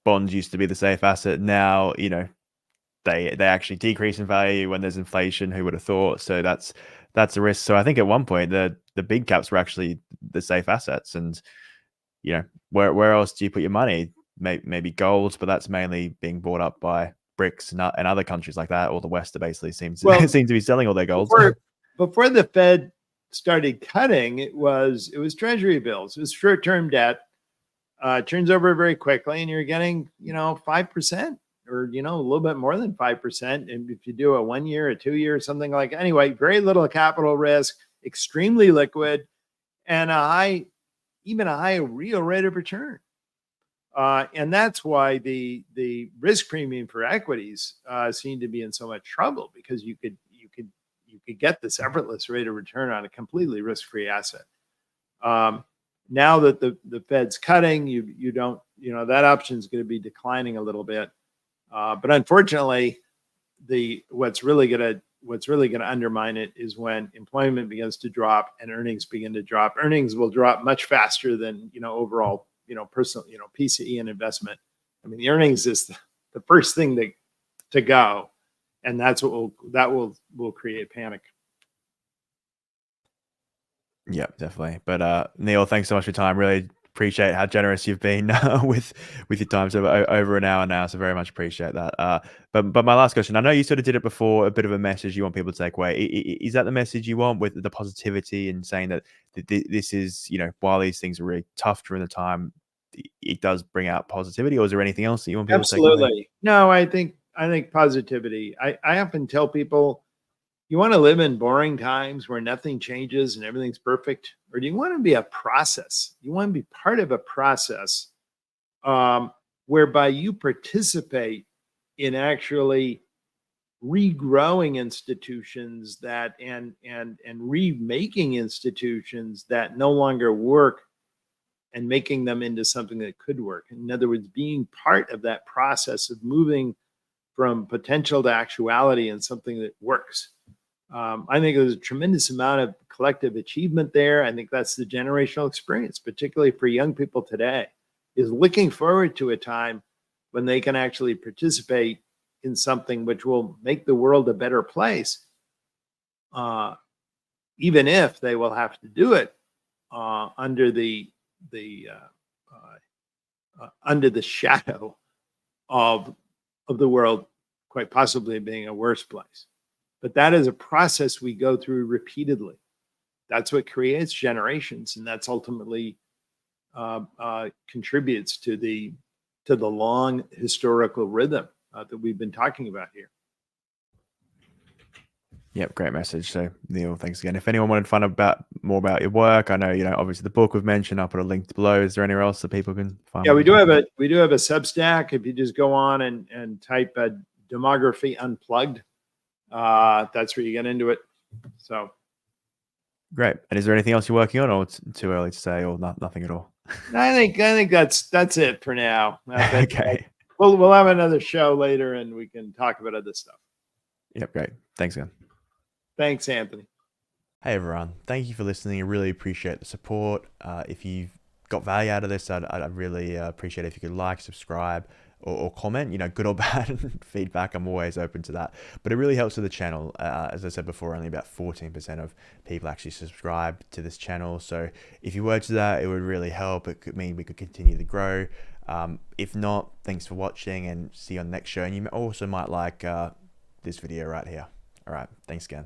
bonds used to be the safe asset. Now they actually decrease in value when there's inflation. Who would have thought? So that's a risk. So I think at one point the big caps were actually the safe assets, and where else do you put your money? Maybe gold, but that's mainly being bought up by BRICS and other countries like that, or the West basically seems to be selling all their gold. Before the Fed started cutting, it was treasury bills. It was short-term debt. Turns over very quickly, and you're getting 5%. Or a little bit more than 5%. And if you do a 1 year, a 2 year, something like anyway, very little capital risk, extremely liquid, and even a high real rate of return. And that's why the risk premium for equities seem to be in so much trouble, because you could get this effortless rate of return on a completely risk-free asset. Now that the Fed's cutting, you don't that option is going to be declining a little bit. But unfortunately, what's really going to undermine it is when employment begins to drop and earnings begin to drop. Earnings will drop much faster than overall personal PCE and investment. I mean, the earnings is the first thing to go, and that's what will create panic. Yeah, definitely. But Neil, thanks so much for your time. Really appreciate how generous you've been with your time. So over an hour now, so very much appreciate that. But my last question, I know you sort of did it before, a bit of a message you want people to take away. Is that the message you want, with the positivity and saying that this is, while these things are really tough during the time, it does bring out positivity? Or is there anything else that you want people to take away? Absolutely. No, I think positivity. I often tell people, you want to live in boring times where nothing changes and everything's perfect? Or do you want to be a process? You want to be part of a process whereby you participate in actually regrowing institutions and remaking institutions that no longer work and making them into something that could work. In other words, being part of that process of moving from potential to actuality and something that works. I think there's a tremendous amount of collective achievement there. I think that's the generational experience, particularly for young people today, is looking forward to a time when they can actually participate in something which will make the world a better place, even if they will have to do it under the shadow of the world, quite possibly being a worse place. But that is a process we go through repeatedly. That's what creates generations, and that's ultimately contributes to the long historical rhythm that we've been talking about here. Yep, great message. So Neil, thanks again. If anyone wanted to find out more about your work, I know, obviously the book we've mentioned, I'll put a link below. Is there anywhere else that people can find? Yeah, we do have a Substack. If you just go on and type Demography Unplugged, that's where you get into it. So great. And is there anything else you're working on, or it's too early to say, or nothing at all? I think that's it for now. Okay. We'll have another show later and we can talk about other stuff. Yep, great. Thanks again. Thanks, Anthony. Hey everyone, thank you for listening. I really appreciate the support. If you've got value out of this, I'd really appreciate it if you could like, subscribe, or comment, good or bad feedback. I'm always open to that. But it really helps with the channel. As I said before, only about 14% of people actually subscribe to this channel. So if you were to that, it would really help. It could mean we could continue to grow. If not, thanks for watching and see you on the next show. And you also might like this video right here. All right, thanks again.